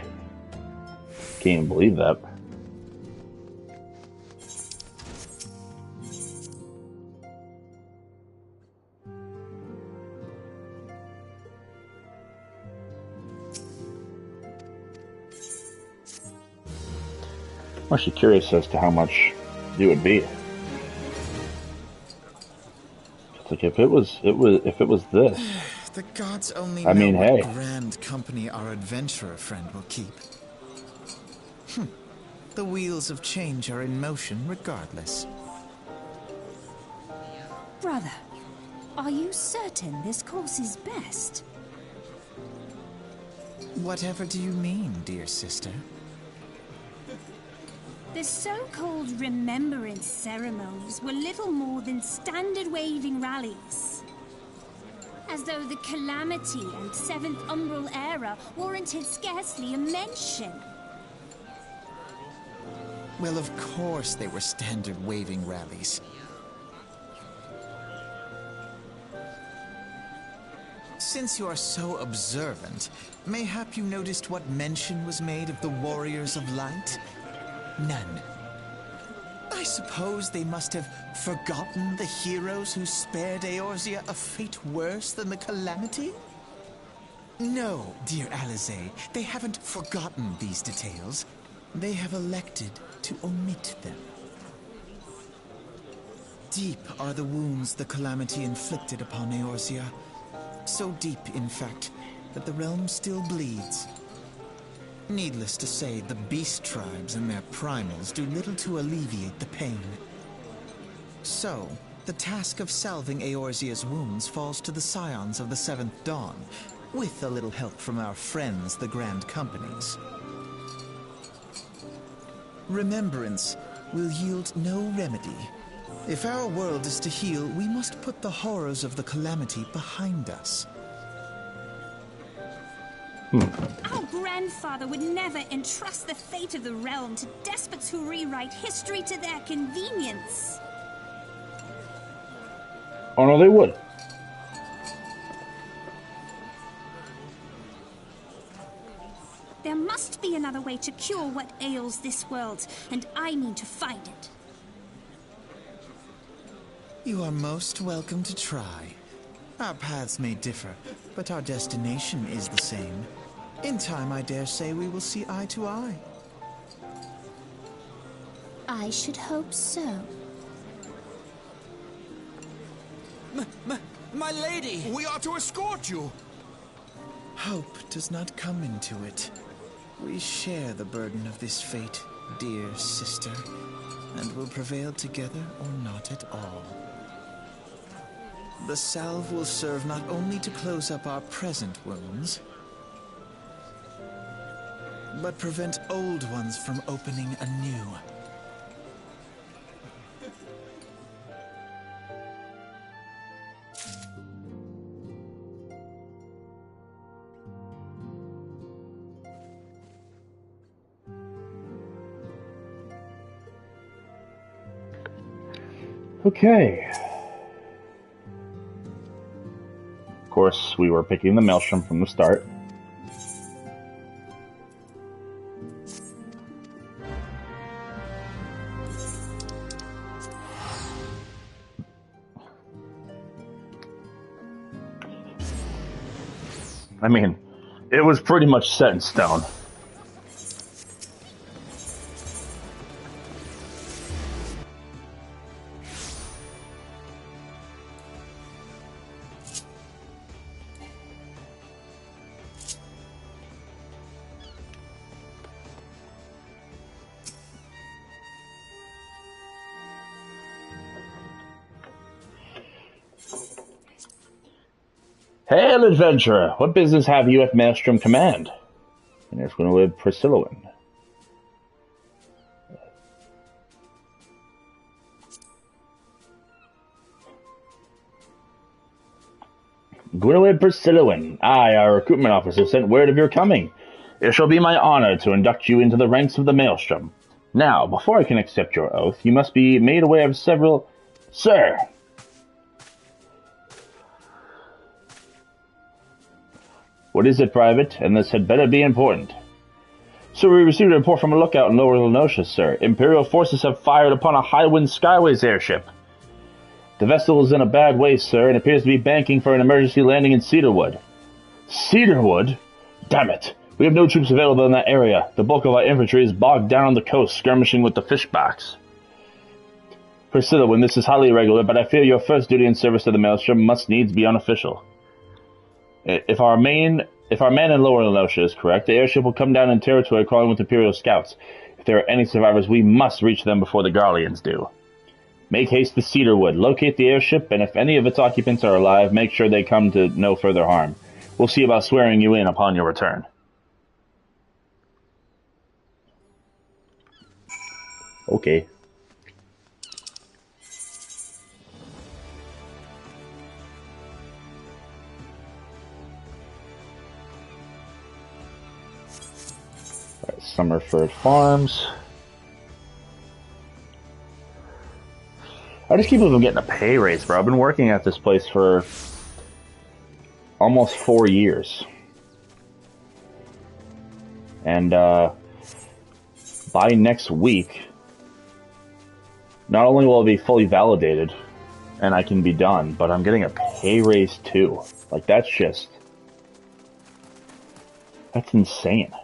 Can't even believe that. I'm actually curious as to how much it would be. It's like if it was this. The gods only I mean, know what hey. grand company our adventurer friend will keep. The wheels of change are in motion regardless. Brother, are you certain this course is best? Whatever do you mean, dear sister? The so-called remembrance ceremonies were little more than standard waving rallies. As though the Calamity and Seventh Umbral era warranted scarcely a mention. Well, of course they were standard waving rallies. Since you are so observant, mayhap you noticed what mention was made of the Warriors of Light? None. I suppose they must have forgotten the heroes who spared Eorzea a fate worse than the Calamity? No, dear Eorzea, they haven't forgotten these details. They have elected to omit them. Deep are the wounds the Calamity inflicted upon Eorzea. So deep, in fact, that the realm still bleeds. Needless to say, the beast tribes and their primals do little to alleviate the pain. So, the task of salving Eorzea's wounds falls to the scions of the Seventh Dawn, with a little help from our friends, the Grand Companies. Remembrance will yield no remedy. If our world is to heal, we must put the horrors of the Calamity behind us. Our grandfather would never entrust the fate of the realm to despots who rewrite history to their convenience. Oh no, they would. There must be another way to cure what ails this world, and I mean to find it. You are most welcome to try. Our paths may differ, but our destination is the same. In time, I dare say we will see eye to eye. I should hope so. My lady! We are to escort you! Hope does not come into it. We share the burden of this fate, dear sister, and will prevail together or not at all. The salve will serve not only to close up our present wounds, but prevent old ones from opening anew. Okay. Of course, we were picking the Maelstrom from the start. I mean, it was pretty much set in stone. Hail, adventurer! What business have you at Maelstrom Command? And there's going to live Priscilloan. Gwynwyd Priscilloan, I, our recruitment officer, sent word of your coming. It shall be my honor to induct you into the ranks of the Maelstrom. Now, before I can accept your oath, you must be made aware of several... Sir! What is it, Private? And this had better be important. So we received a report from a lookout in Lower Lenosha, sir. Imperial forces have fired upon a Highwind Skyways airship. The vessel is in a bad way, sir, and appears to be banking for an emergency landing in Cedarwood. Cedarwood? Damn it! We have no troops available in that area. The bulk of our infantry is bogged down on the coast, skirmishing with the fishbacks. Priscilla, when this is highly irregular, but I fear your first duty in service to the Maelstrom must needs be unofficial. If our man in Lower Lenosha is correct, the airship will come down in territory crawling with Imperial scouts. If there are any survivors, we must reach them before the Garleans do. Make haste to Cedarwood, locate the airship, and if any of its occupants are alive, make sure they come to no further harm. We'll see about swearing you in upon your return. Okay. Summerford Farms. I just keep on getting a pay raise, bro. I've been working at this place for almost 4 years. And by next week, not only will it be fully validated and I can be done, but I'm getting a pay raise too. Like, that's insane.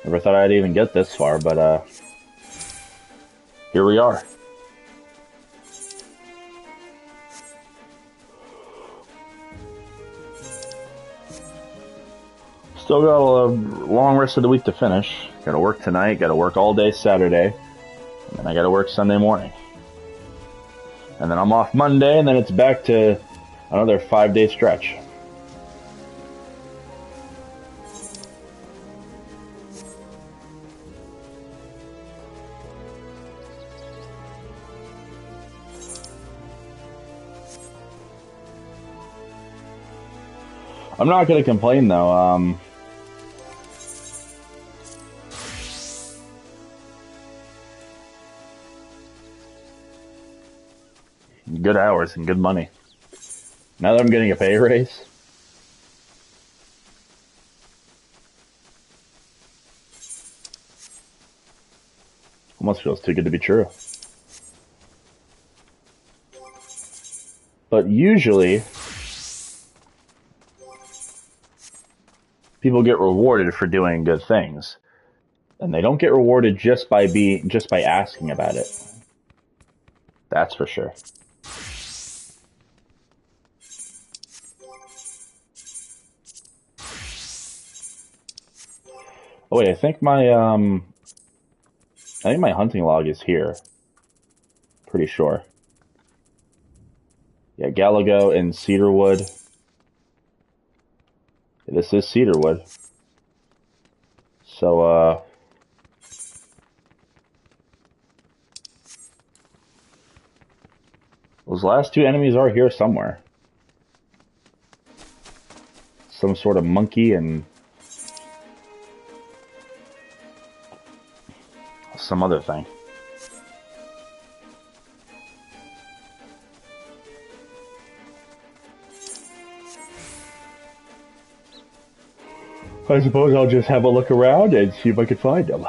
Never thought I'd even get this far, but here we are. Still got a long rest of the week to finish. Gotta work tonight, gotta work all day Saturday, and then I gotta work Sunday morning. And then I'm off Monday, and then it's back to another 5-day stretch. I'm not going to complain, though. Good hours and good money. Now that I'm getting a pay raise. Almost feels too good to be true. But usually, people get rewarded for doing good things, and they don't get rewarded just by asking about it. That's for sure. Oh wait, I think my I think my hunting log is here. Pretty sure. Yeah, Galago and Cedarwood. Yeah, this is Cedarwood. So, those last two enemies are here somewhere. Some sort of monkey and some other thing. I suppose I'll just have a look around and see if I can find them.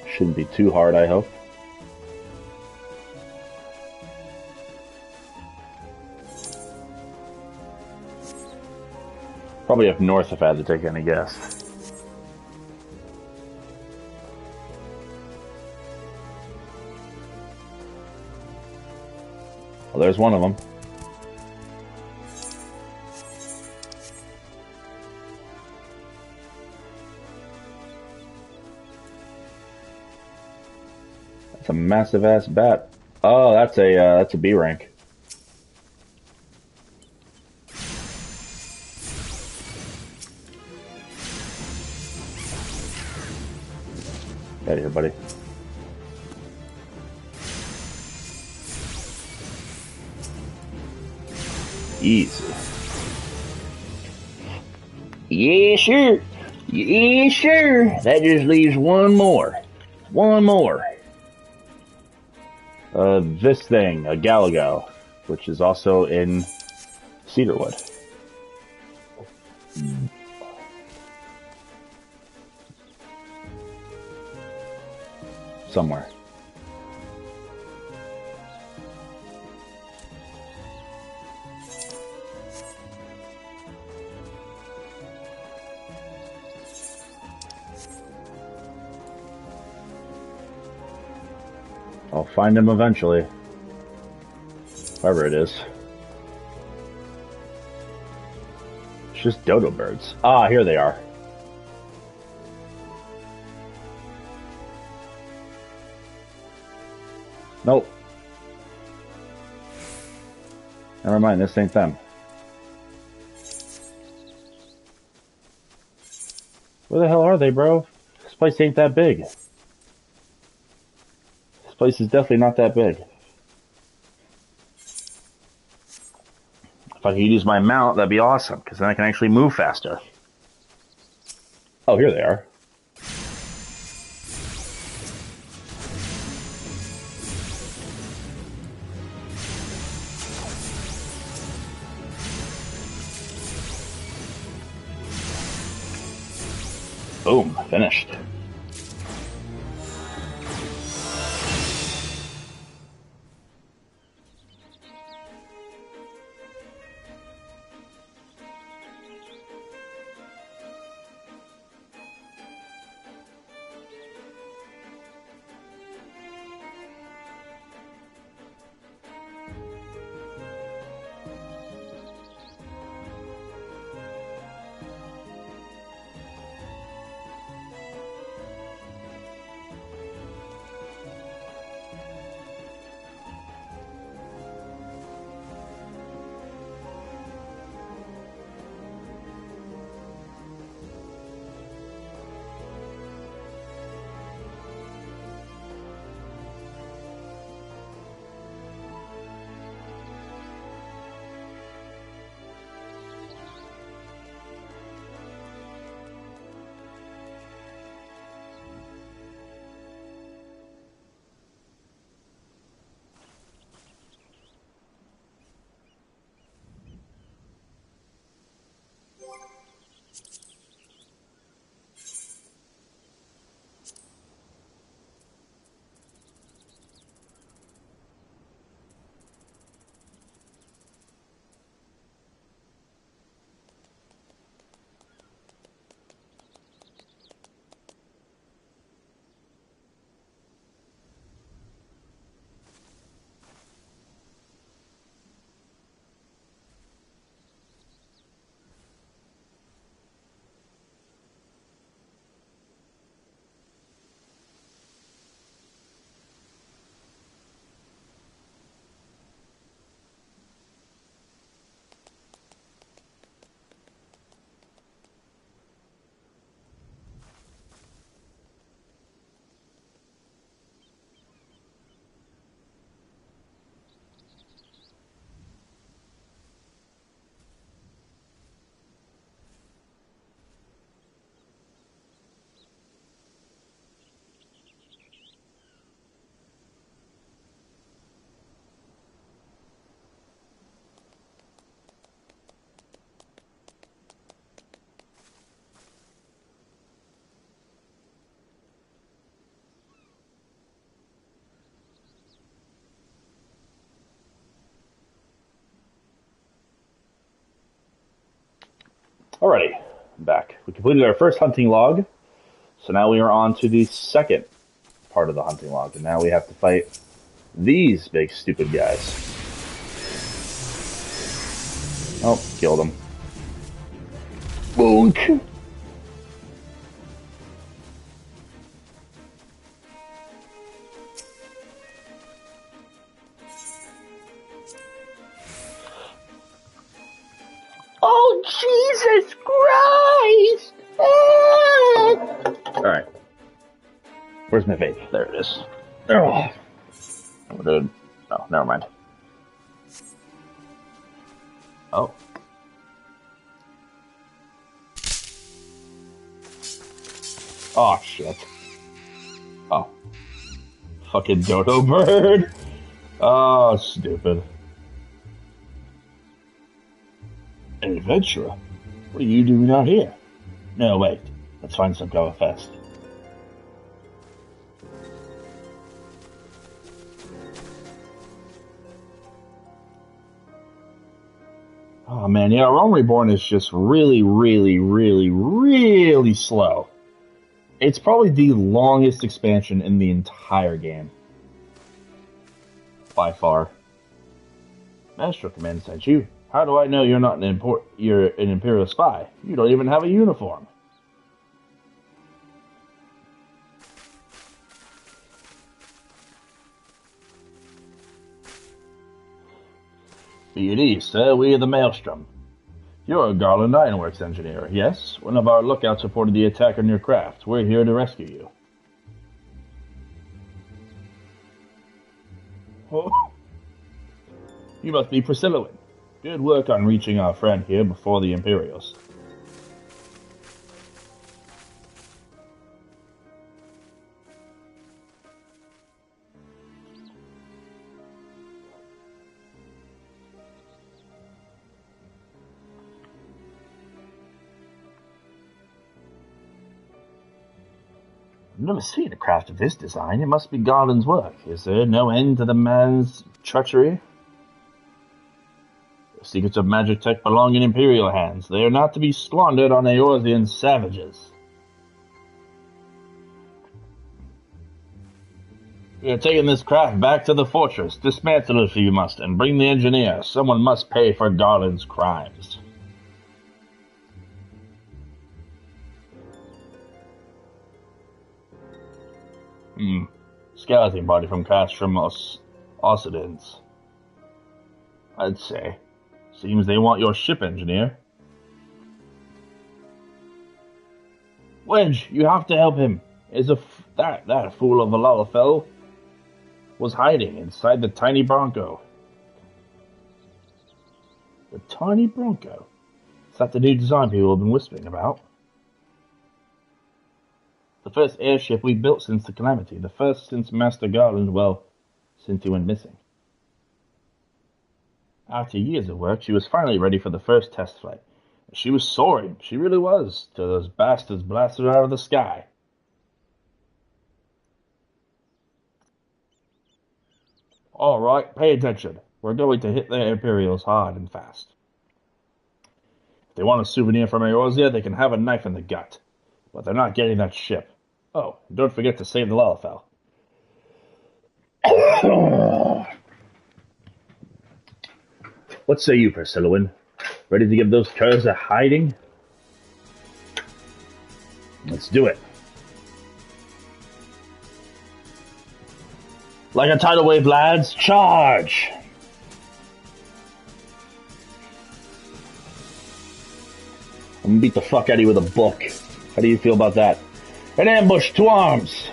Shouldn't be too hard, I hope. Probably up north if I had to take any guess. Well, there's one of them. That's a massive ass bat. Oh, that's a B rank. Get out of here, buddy. Easy. Yeah, sure. Yeah, sure. That just leaves one more. One more. This thing, a Galago, which is also in Cedarwood. Somewhere. I'll find him eventually. Wherever it is. It's just dodo birds. Ah, here they are. Nope. Never mind, this ain't them. Where the hell are they, bro? This place ain't that big. This place is definitely not that big. If I could use my mount, that'd be awesome, because then I can actually move faster. Oh, here they are. Boom, finished. Alrighty, I'm back. We completed our first hunting log, so now we are on to the second part of the hunting log, and now we have to fight these big stupid guys. Oh, killed him. Boonk! Oh, Jesus Christ! Ah! Alright. Where's my vape? There it is. Oh, dude. Oh, never mind. Oh. Oh, shit. Oh. Fucking dodo bird. Oh, stupid. An adventurer? What are you doing out here? No, wait. Let's find some cover first. Oh man, yeah, Rome Reborn is just really, really, really, really slow. It's probably the longest expansion in the entire game. By far. Master Command sent you. How do I know you're not you're an Imperial spy? You don't even have a uniform. Be at ease, sir. We are the Maelstrom. You're a Garland Ironworks engineer, yes? One of our lookouts reported the attack on your craft. We're here to rescue you. Oh. You must be Priscilla. Good work on reaching our friend here before the Imperials. I've never seen a craft of this design. It must be Garland's work. Is there no end to the man's treachery? The secrets of magic tech belong in Imperial hands. They are not to be squandered on Eorzean savages. We are taking this craft back to the fortress. Dismantle it if you must, and bring the engineer. Someone must pay for Garland's crimes. Skeleton body from Castrum Occidents. I'd say. Seems they want your ship engineer. Wedge, you have to help him. That fool of a Lalafell was hiding inside the tiny Bronco. The tiny Bronco? Is that the new design people have been whispering about? The first airship we built since the Calamity. The first since Master Garland, well, since he went missing. After years of work, she was finally ready for the first test flight. She was soaring, she really was, till those bastards blasted her out of the sky. Alright, pay attention. We're going to hit the Imperials hard and fast. If they want a souvenir from Eorzea, they can have a knife in the gut. But they're not getting that ship. Oh, and don't forget to save the Lalafell. What say you, Priscilla? Ready to give those curs a hiding? Let's do it. Like a tidal wave, lads, charge! I'm gonna beat the fuck out of you with a book. How do you feel about that? An ambush to arms!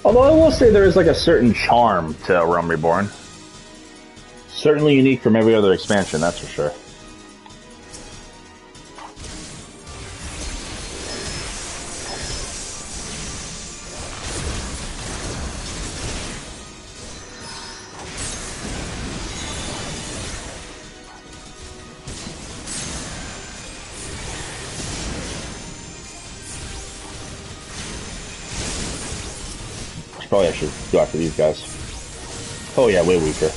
Although I will say there is like a certain charm to Realm Reborn. Certainly unique from every other expansion, that's for sure. Probably I should go after these guys. Oh yeah, way weaker.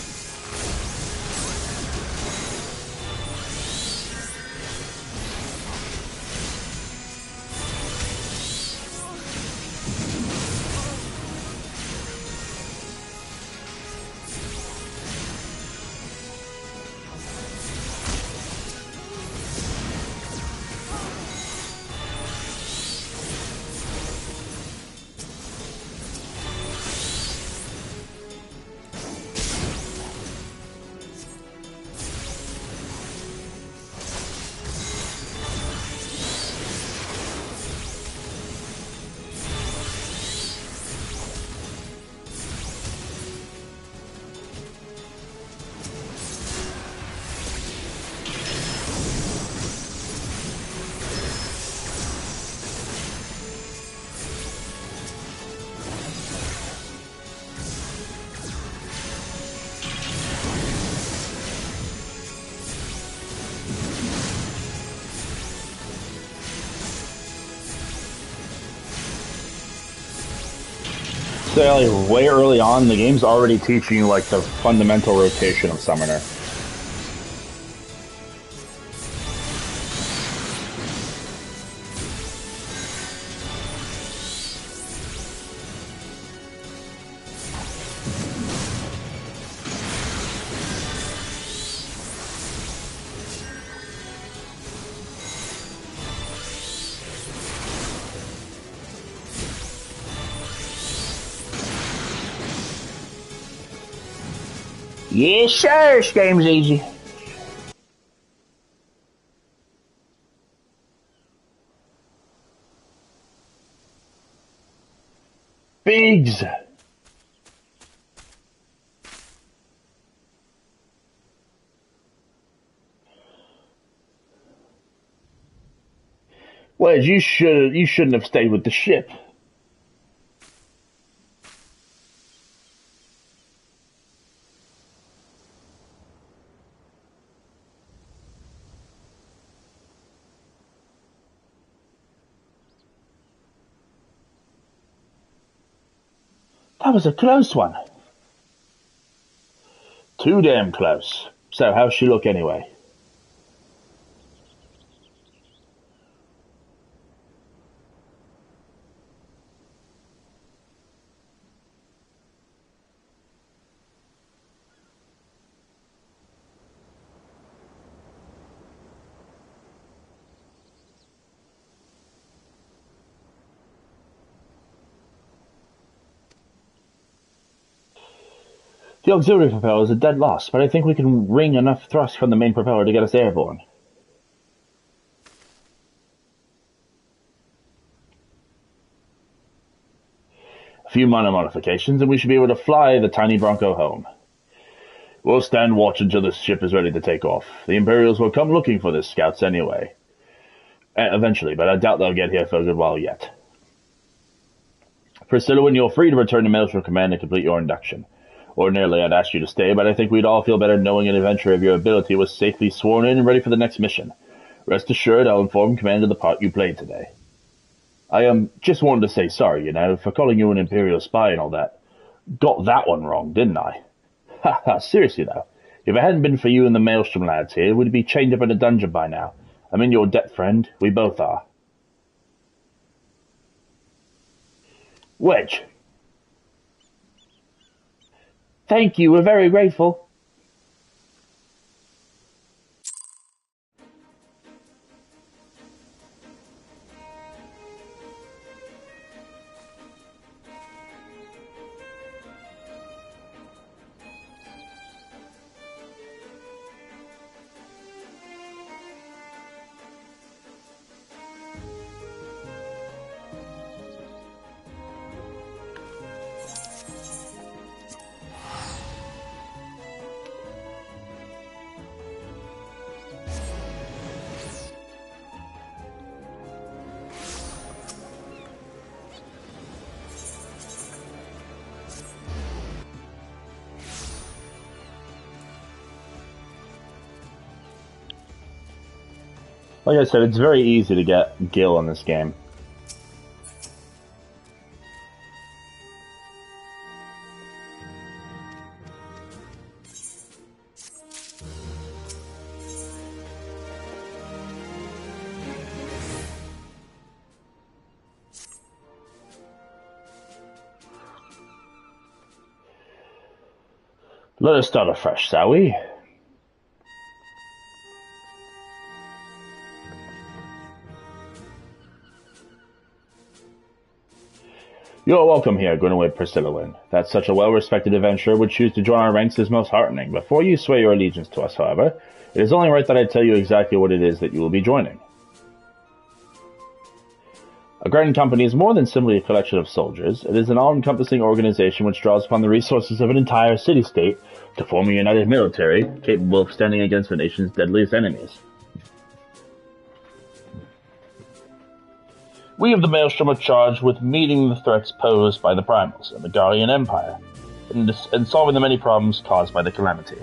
say, like, way early on, the game's already teaching you, like, the fundamental rotation of Summoner. Yes, sir, this game's easy. Biggs. Wedge, you shouldn't have stayed with the ship. That was a close one. Too damn close. So, how's she look anyway? The auxiliary propeller is a dead loss, but I think we can wring enough thrust from the main propeller to get us airborne. A few minor modifications, and we should be able to fly the tiny Bronco home. We'll stand watch until the ship is ready to take off. The Imperials will come looking for the scouts anyway. Eventually, but I doubt they'll get here for a good while yet. Priscilla, when you're free to return to Maelstrom Command and complete your induction. Ordinarily, I'd ask you to stay, but I think we'd all feel better knowing an adventurer of your ability was safely sworn in and ready for the next mission. Rest assured, I'll inform Command of the part you played today. I just wanted to say sorry, for calling you an Imperial spy and all that. Got that one wrong, didn't I? Haha, seriously though, if it hadn't been for you and the Maelstrom lads here, we'd be chained up in a dungeon by now. I'm in your debt, friend. We both are. Wedge. Thank you, we're very grateful. Like I said, it's very easy to get Gil in this game. Let us start afresh, shall we? You're welcome here, Gwynwyd Priscillawyn. That such a well-respected adventurer would choose to join our ranks is most heartening. Before you swear your allegiance to us, however, it is only right that I tell you exactly what it is that you will be joining. A Grand Company is more than simply a collection of soldiers. It is an all-encompassing organization which draws upon the resources of an entire city-state to form a united military capable of standing against the nation's deadliest enemies. We of the Maelstrom are charged with meeting the threats posed by the primals and the Guardian Empire, and solving the many problems caused by the Calamity.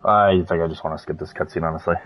I think I just want to skip this cutscene, honestly.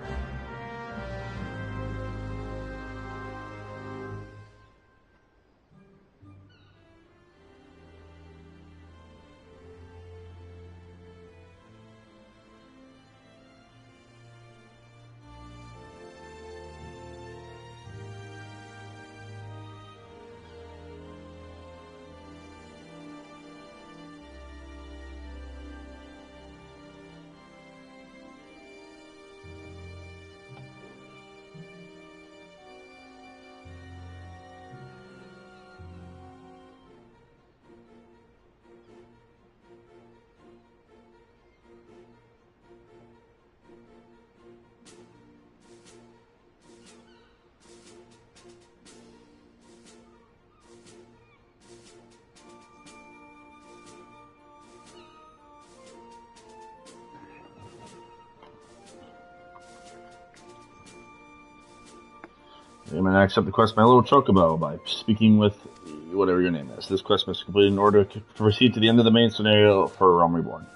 I'm going to accept the quest, my little chocobo, by speaking with whatever your name is. This quest must be completed in order to proceed to the end of the main scenario for Realm Reborn.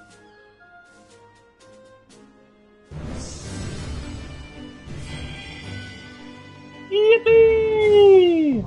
Yippee!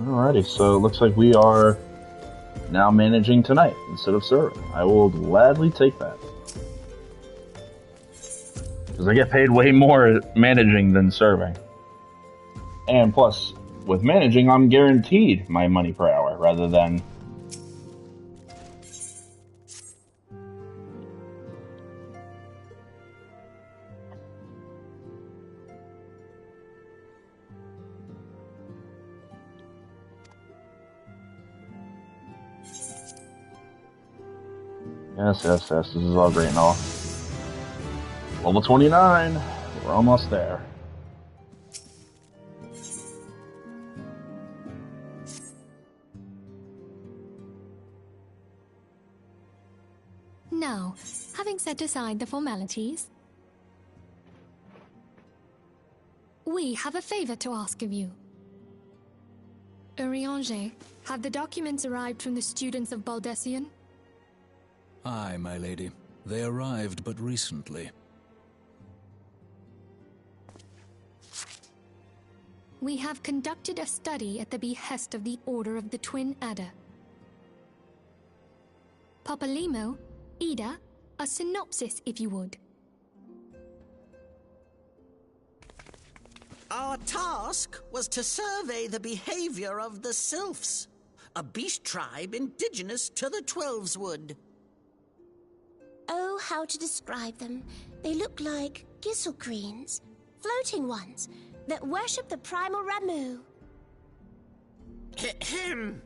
Alrighty, so it looks like we are now managing tonight instead of serving. I will gladly take that. Because I get paid way more managing than serving. And plus, with managing, I'm guaranteed my money per hour rather than... Yes, this is all great and all. Level 29, we're almost there. Now, having set aside the formalities, we have a favor to ask of you. Eorzea, have the documents arrived from the students of Baldessian? Aye, my lady. They arrived but recently. We have conducted a study at the behest of the Order of the Twin Adder. Papalimo, Ida, a synopsis if you would. Our task was to survey the behavior of the sylphs. a beast tribe indigenous to the Twelveswood. Oh, how to describe them. They look like gisselcreens, floating ones, that worship the primal Ramu. Ahem.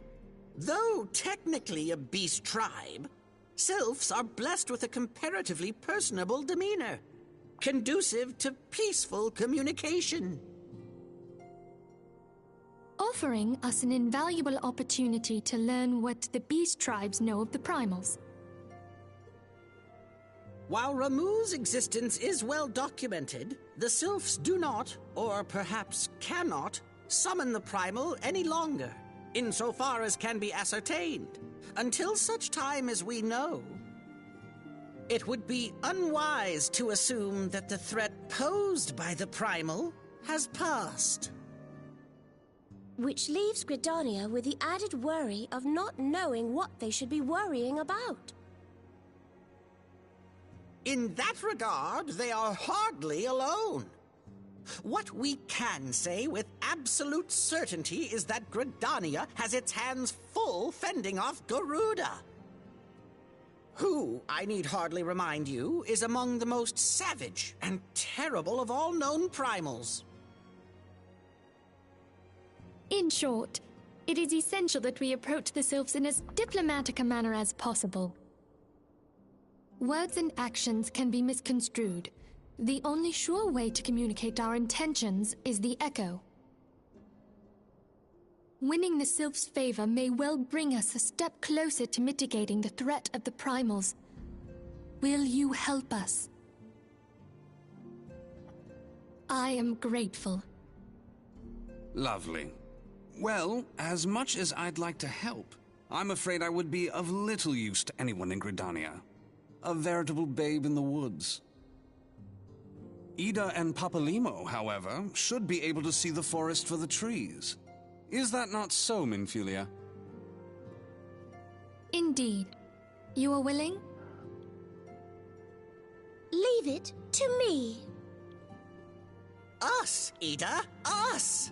Though technically a beast tribe, sylphs are blessed with a comparatively personable demeanor, conducive to peaceful communication. Offering us an invaluable opportunity to learn what the beast tribes know of the primals. While Ramu's existence is well documented, the sylphs do not, or perhaps cannot, summon the primal any longer, insofar as can be ascertained, until such time as we know. It would be unwise to assume that the threat posed by the primal has passed. Which leaves Gridania with the added worry of not knowing what they should be worrying about. In that regard, they are hardly alone. What we can say with absolute certainty is that Gridania has its hands full fending off Garuda, who, I need hardly remind you, is among the most savage and terrible of all known primals. In short, it is essential that we approach the sylphs in as diplomatic a manner as possible. Words and actions can be misconstrued. The only sure way to communicate our intentions is the echo. Winning the sylphs' favor may well bring us a step closer to mitigating the threat of the primals. Will you help us? I am grateful. Lovely. Well, as much as I'd like to help, I'm afraid I would be of little use to anyone in Gridania. A veritable babe in the woods. Ida and Papalimo, however, should be able to see the forest for the trees. Is that not so, Minfilia? Indeed. You are willing? Leave it to me. Us, Ida, us!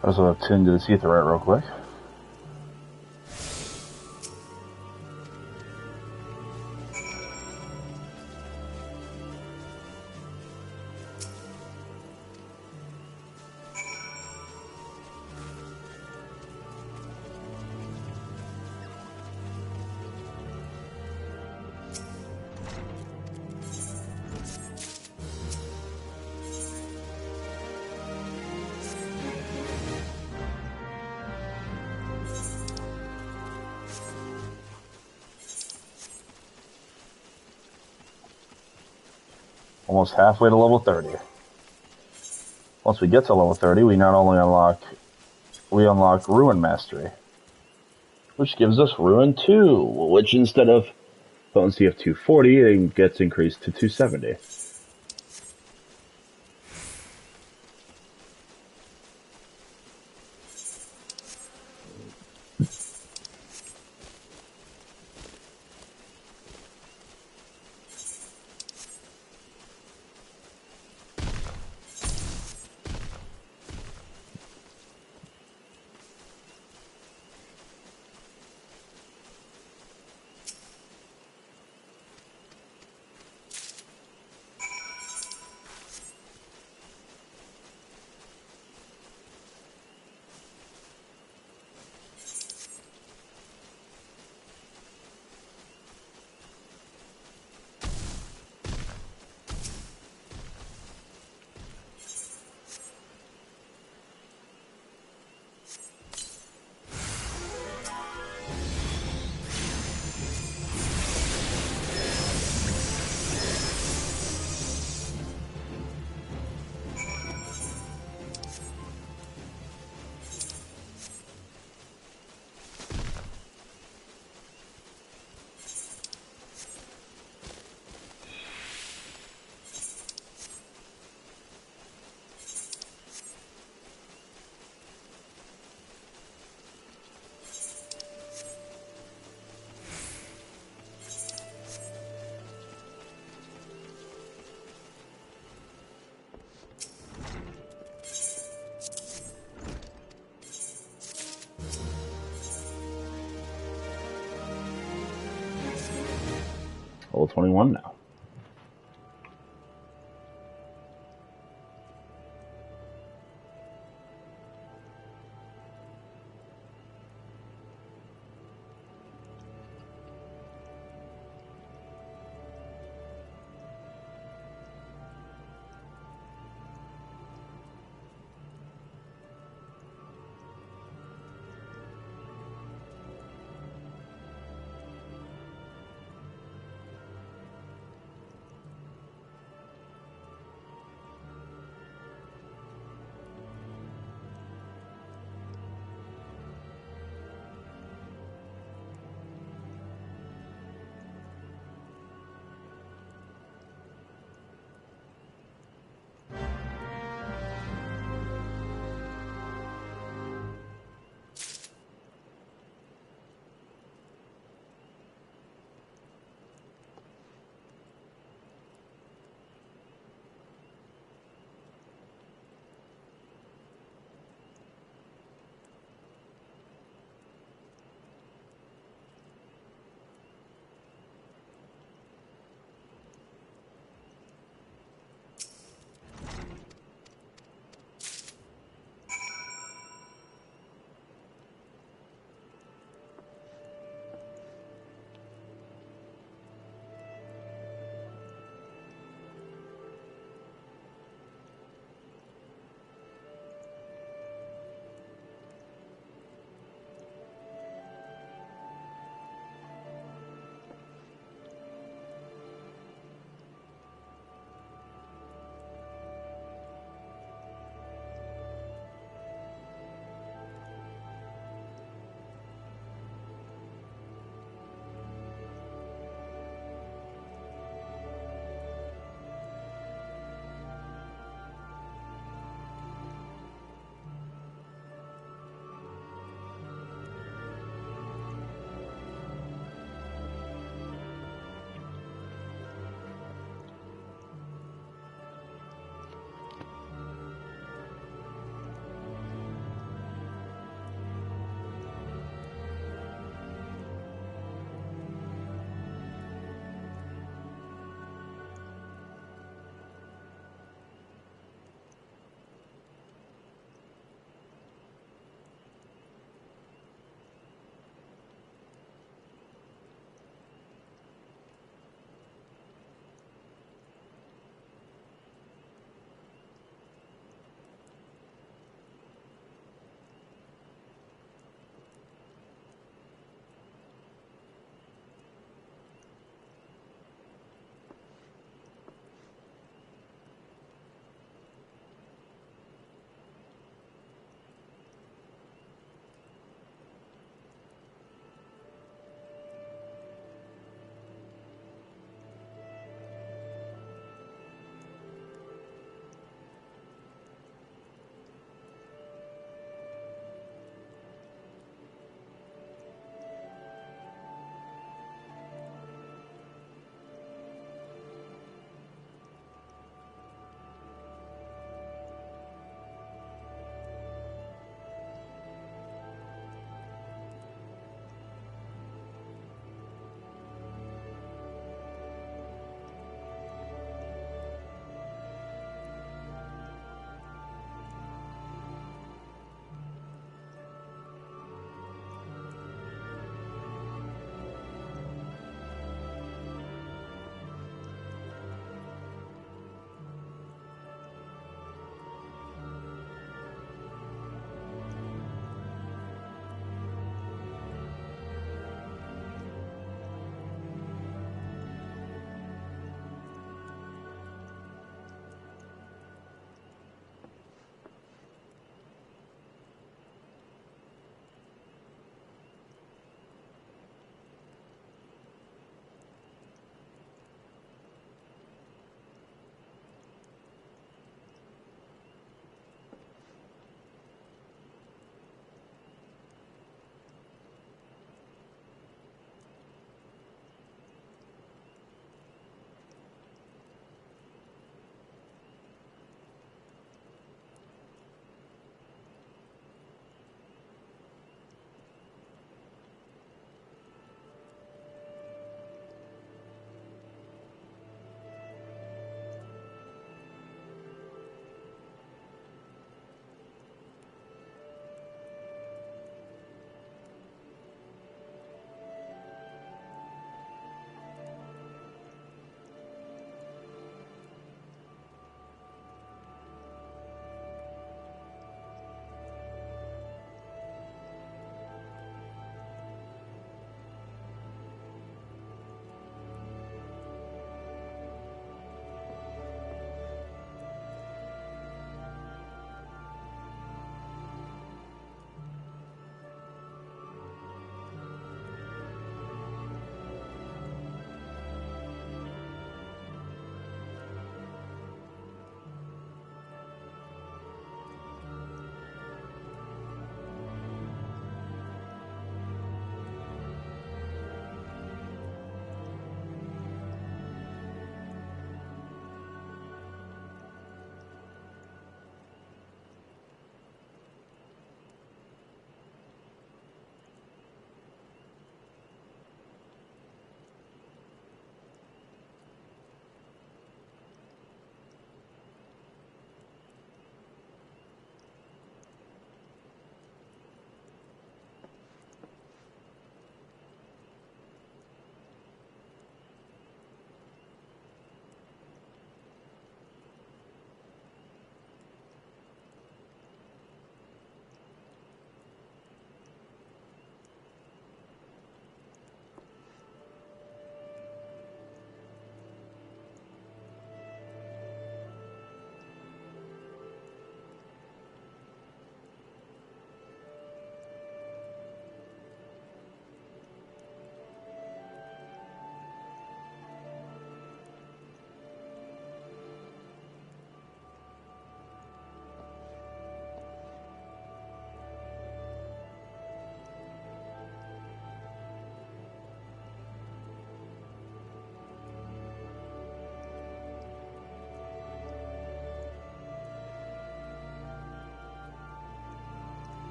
I also have tuned to this Aetheryte real quick. Almost halfway to level 30. Once we get to level 30, we not only unlock Ruin Mastery, which gives us Ruin 2, which instead of potency of 240, it gets increased to 270. Level 21 now.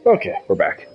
Okay, we're back.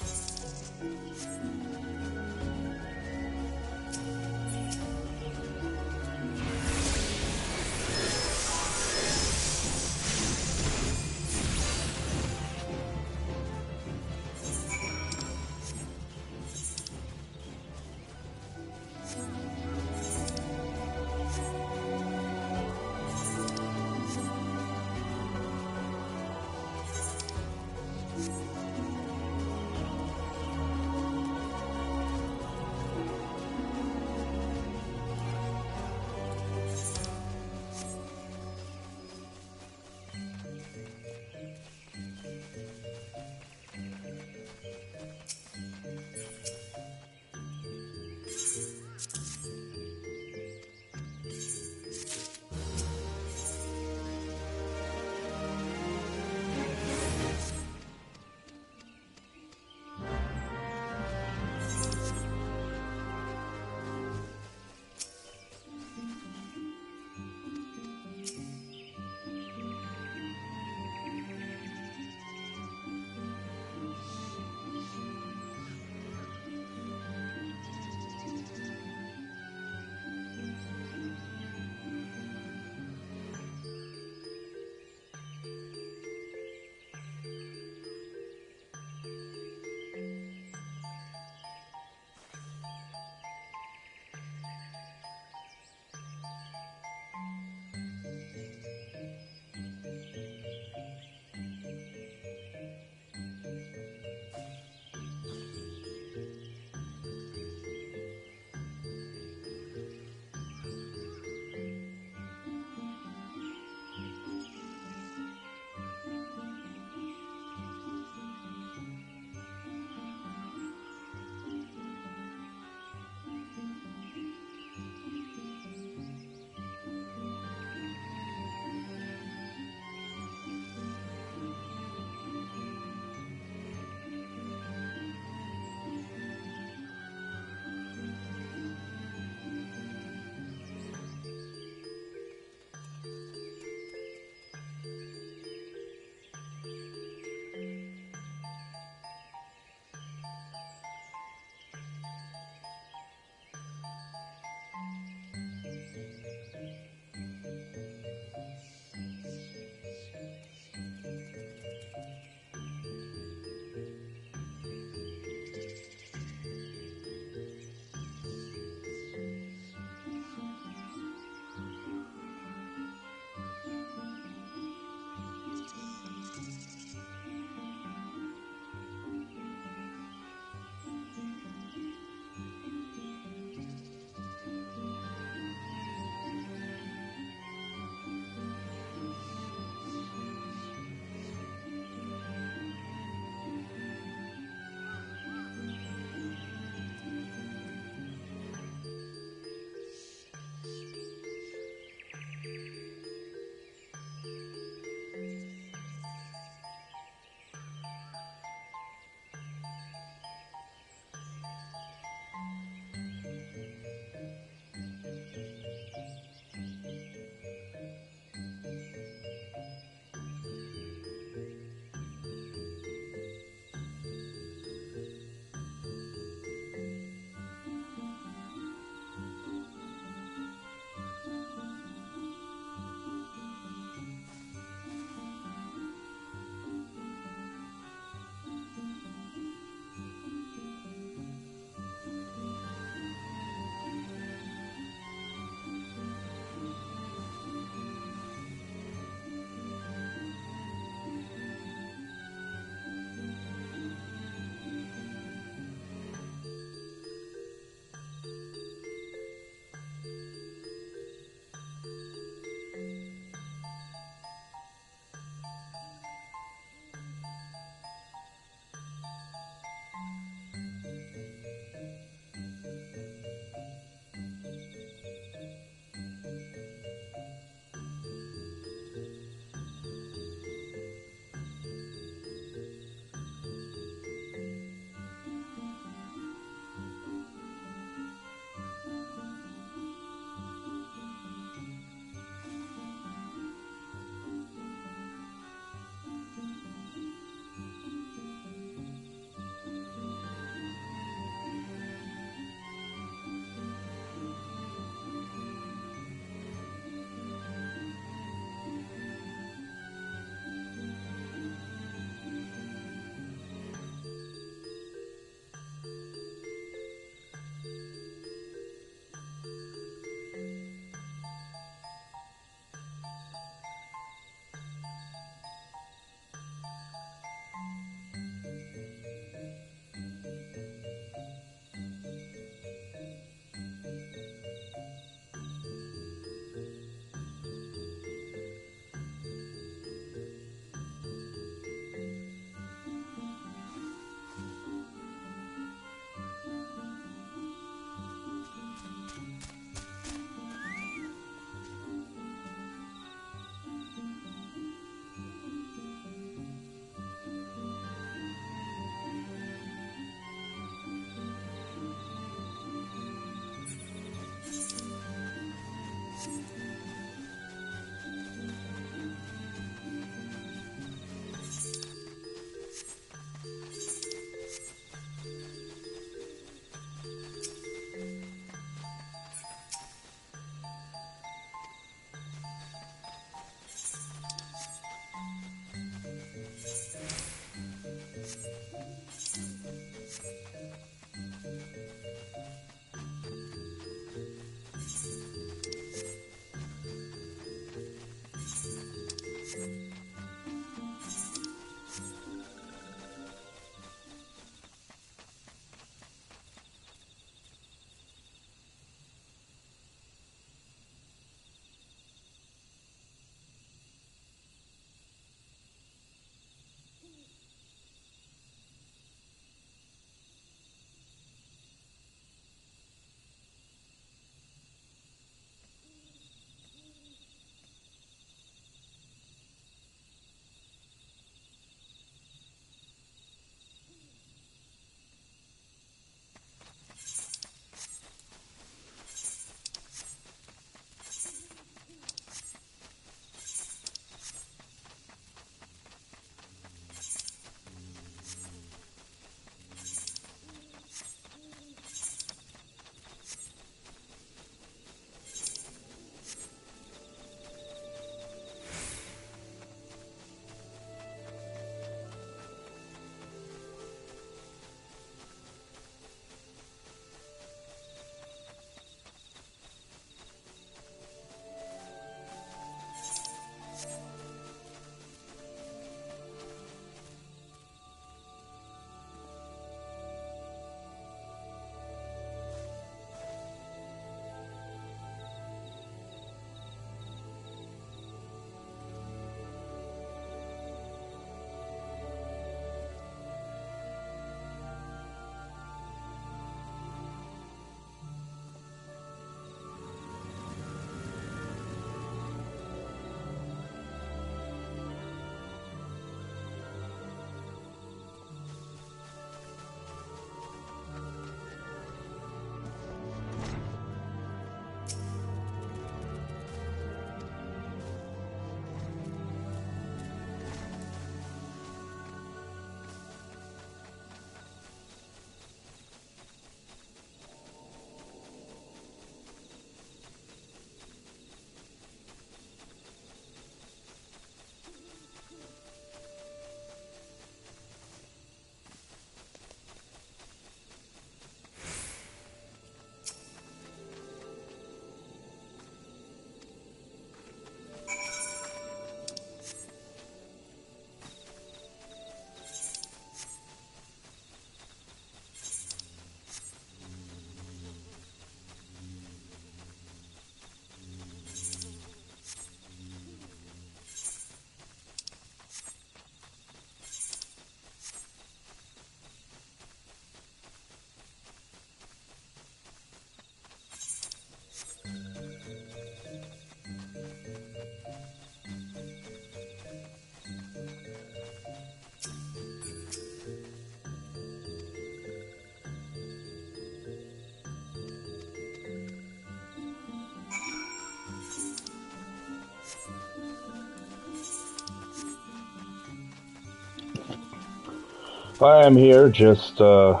I am here, just, I'm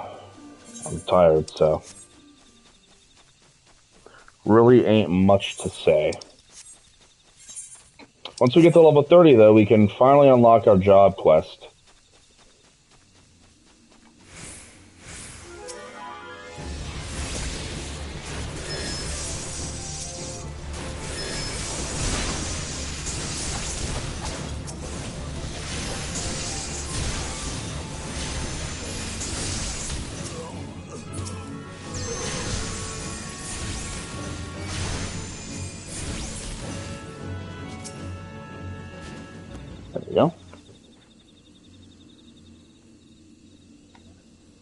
tired, so. Really ain't much to say. Once we get to level 30, though, we can finally unlock our job quest. There we go.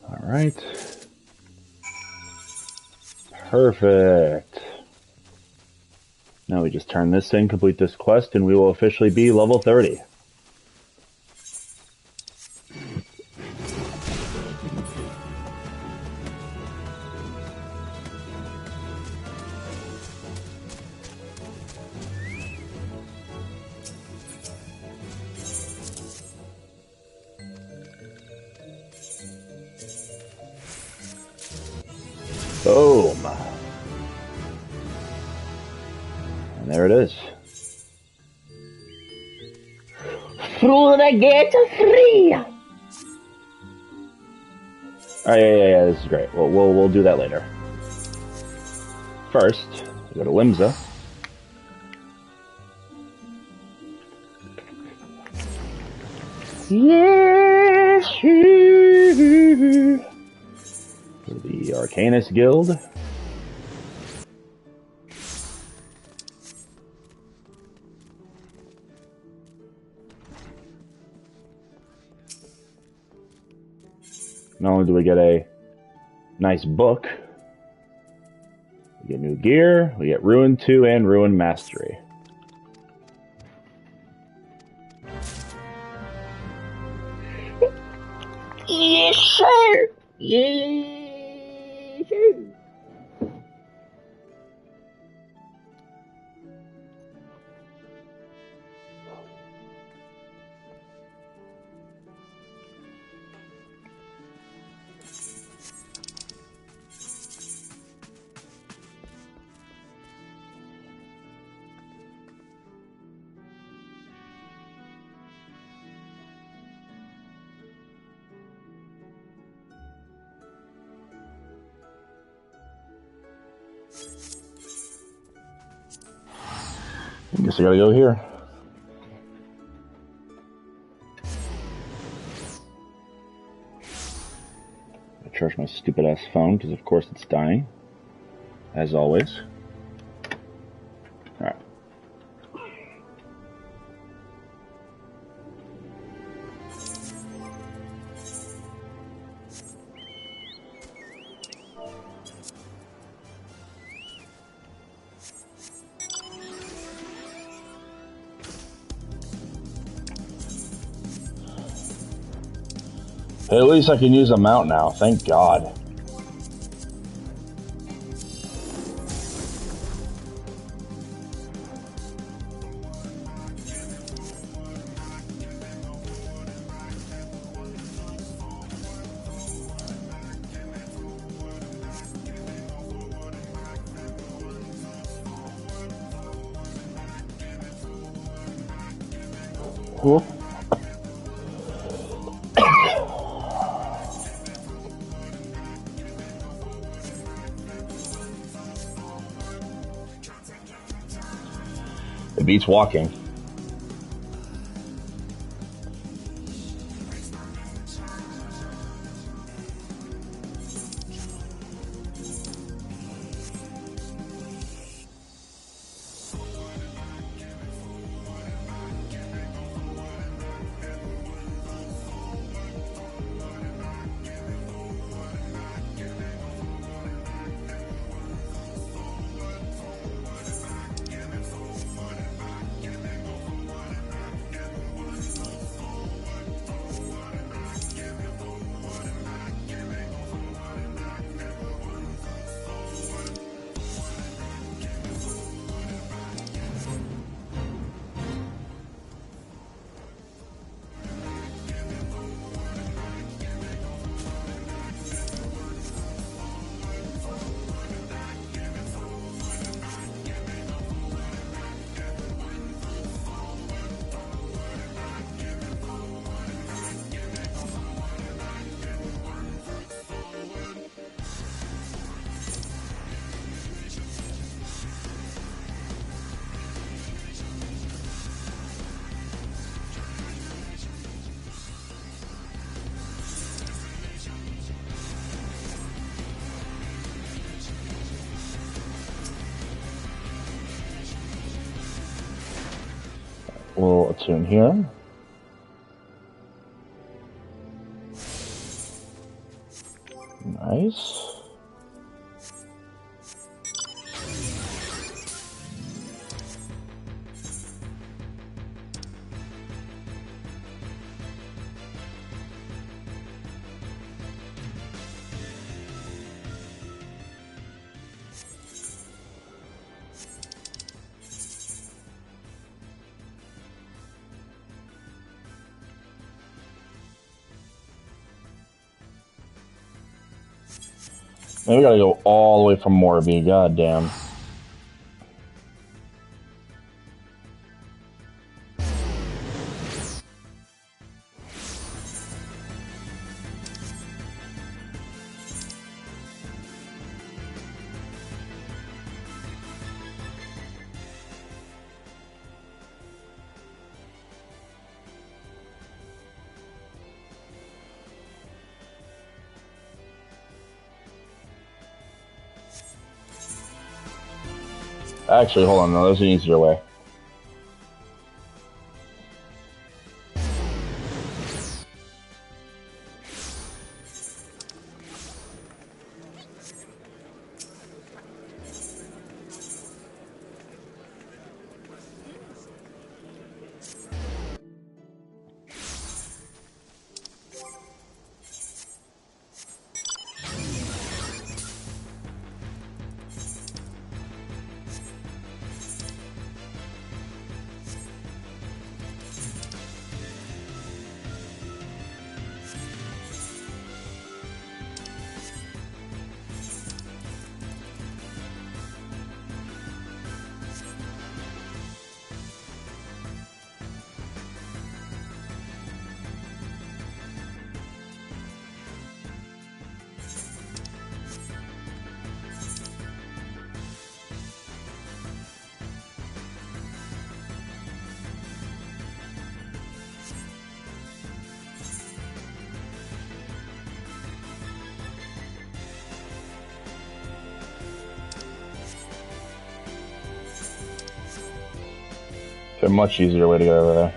Alright. Perfect. Now we just turn this in, complete this quest, and we will officially be level 30. Boom. And there it is. Through the gate of free! Oh, yeah, this is great. We'll do that later. First, we go to Limsa. Yes, for the Arcanist Guild. Not only do we get a nice book, we get new gear, we get Ruin 2 and Ruin Mastery. Yes, sir! Yes, sir! I guess I gotta go here. I charge my stupid ass phone because of course it's dying. As always. Alright. Hey, at least I can use a mount now, thank God. Cool. It beats walking. We'll attune here. Nice. Man, we gotta go all the way from Morby, goddamn. Actually, hold on. No, there's an easier way. There's a much easier way to get over there.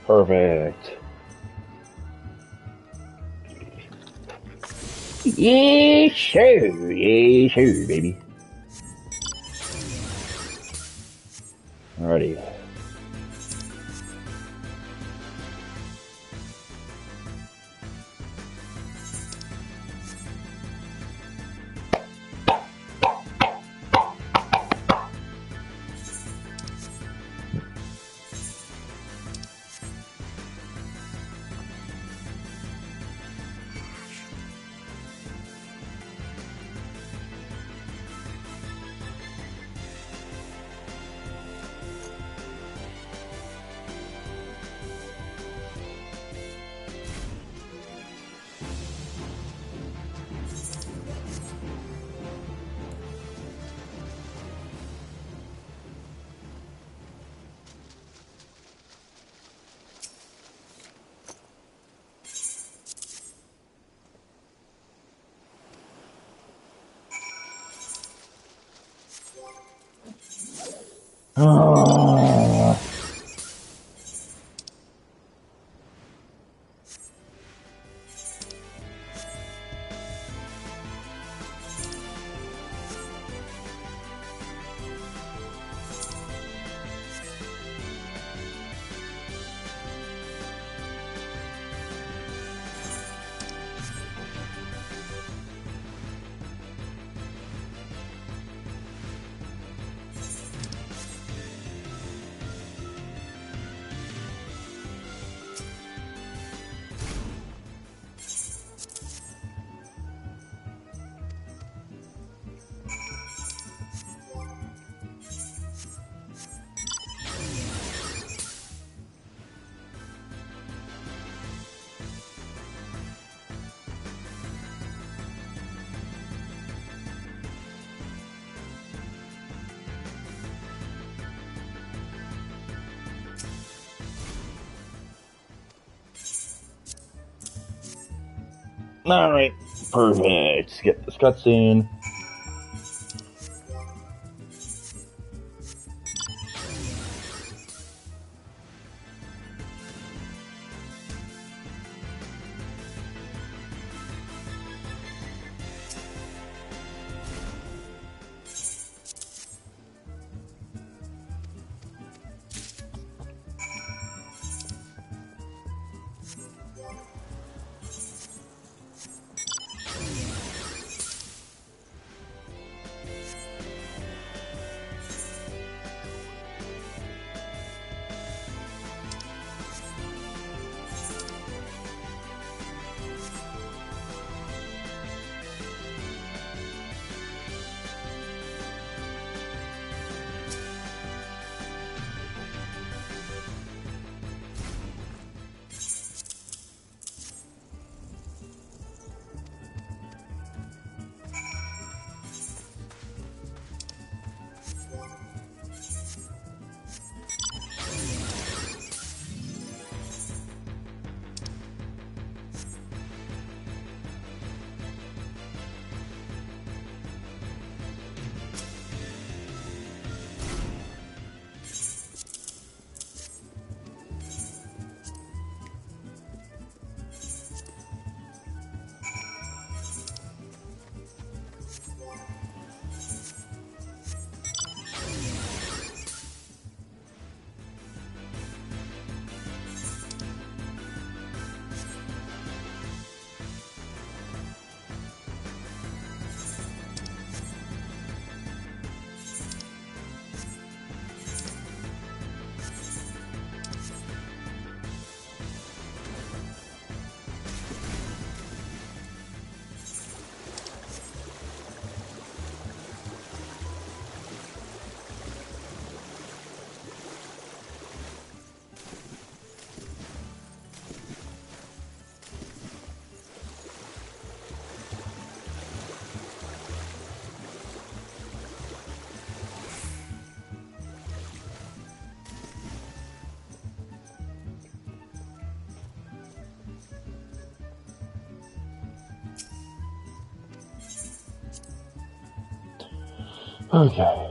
Perfect. Yes, sir. Yes, sir, baby. Alrighty. Alright, perfect. Skip this cutscene. Okay.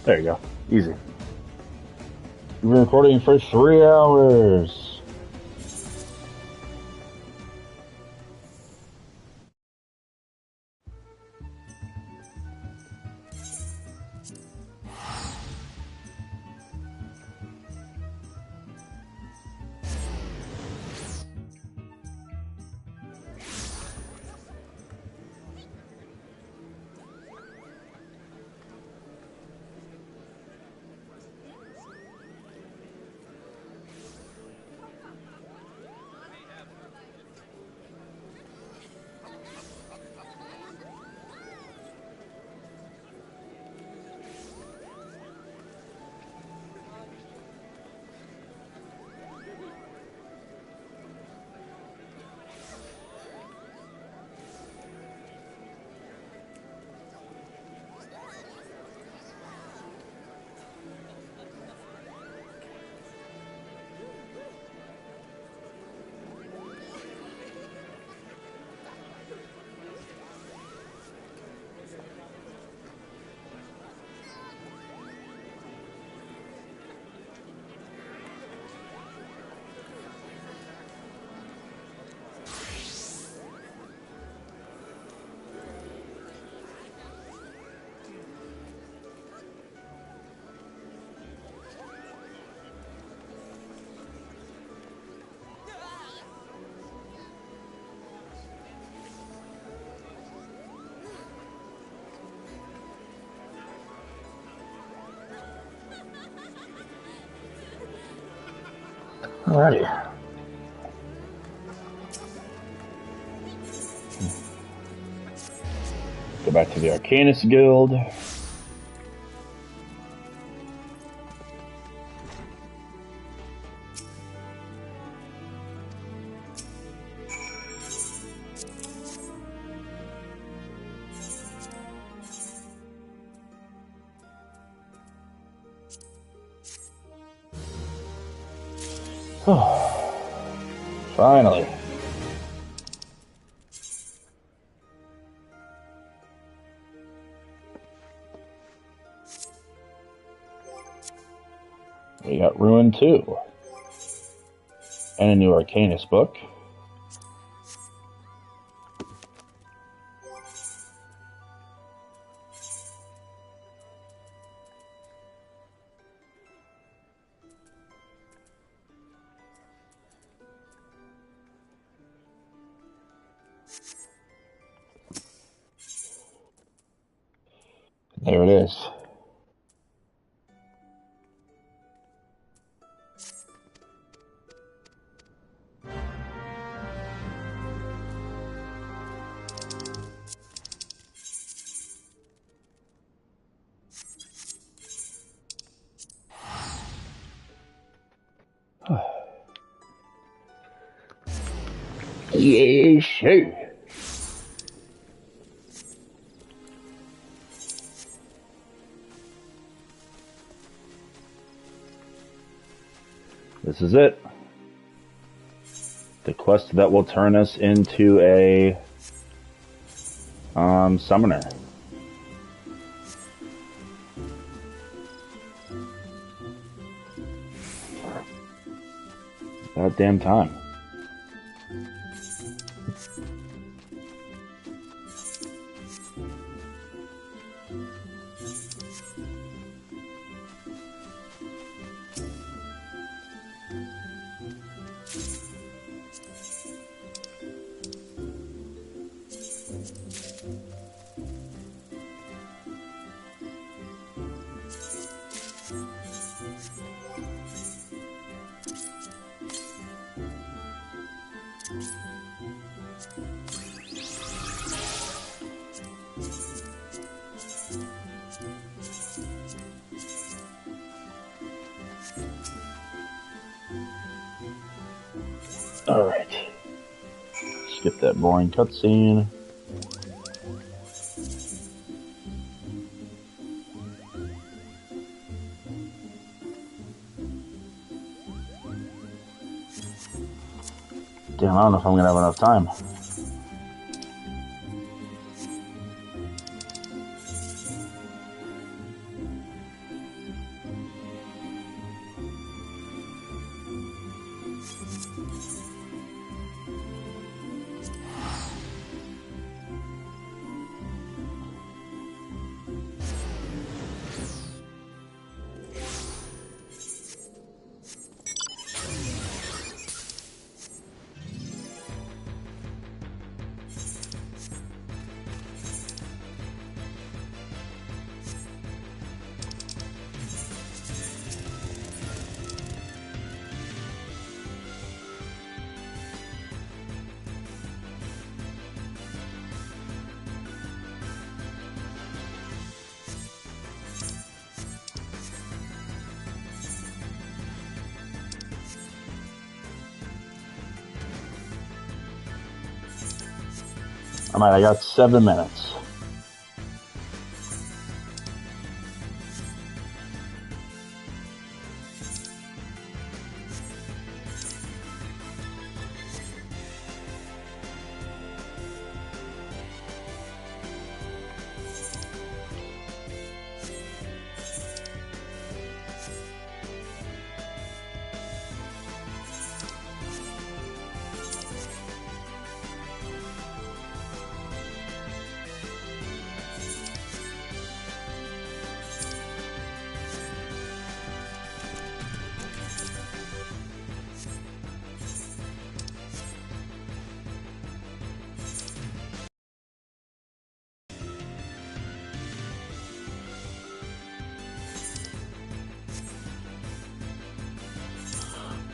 There you go. Easy. We've been recording for 3 hours. Alrighty. Go back to the Arcanist Guild. Finally. We got Ruin 2. And a new Arcanist book. There it is. Yeah, sure. This is it. The quest that will turn us into a summoner. About damn time. Alright. Skip that boring cutscene. Damn, I don't know if I'm gonna have enough time. Alright, I got 7 minutes.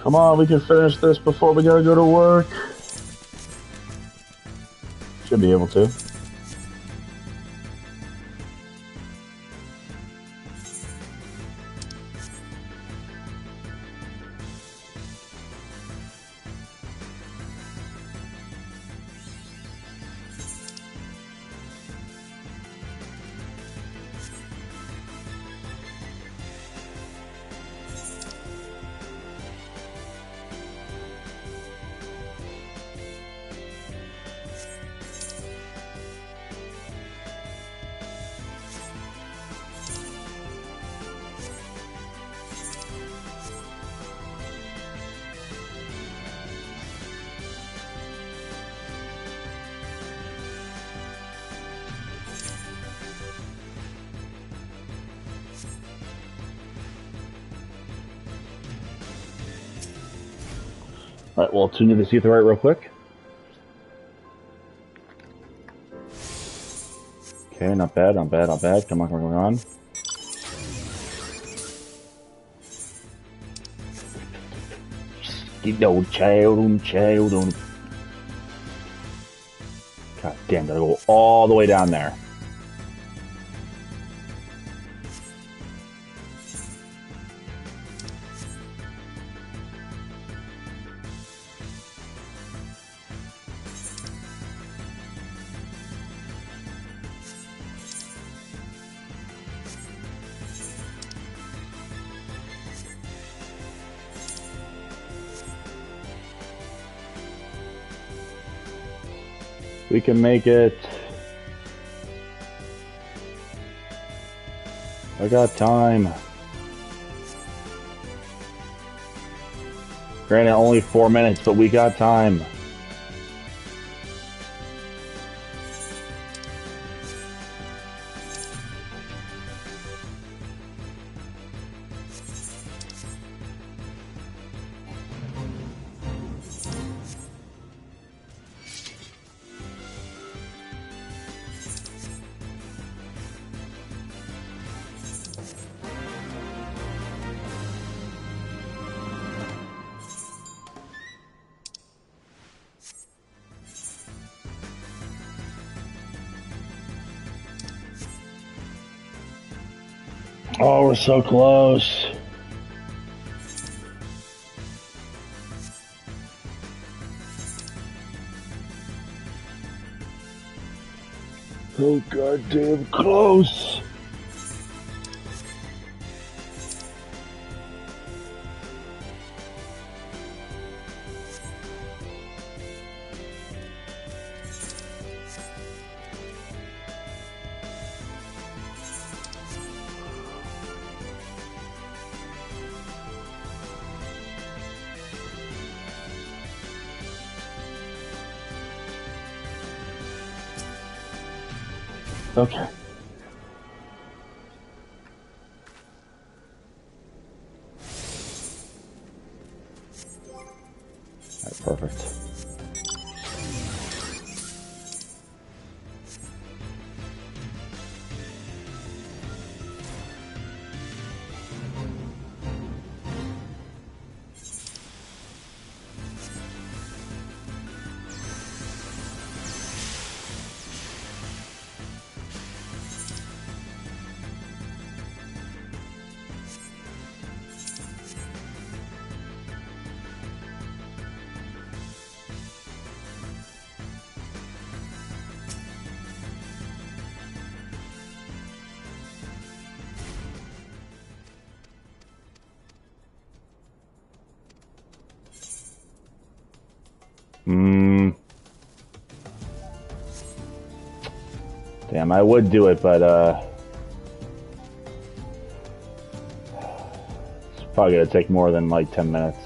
Come on, we can finish this before we gotta go to work. Should be able to. Alright, we'll tune to the Aetheryte real quick. Okay, not bad, not bad, not bad. Come on, come on, come on. Get old child. God damn, gotta go all the way down there. We can make it. I got time. Granted, only 4 minutes, but we got time. Oh, we're so close. So goddamn close. Okay. Alright, perfect. Damn, I would do it, but it's probably gonna take more than like 10 minutes.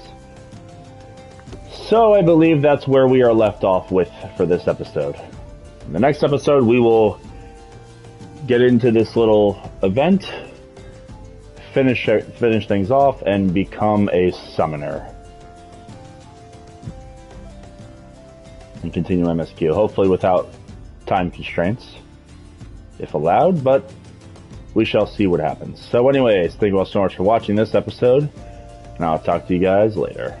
So I believe that's where we are left off with for this episode. In the next episode, we will get into this little event, finish things off, and become a summoner. And continue MSQ, hopefully without time constraints, if allowed, but we shall see what happens. So anyways, thank you all so much for watching this episode, and I'll talk to you guys later.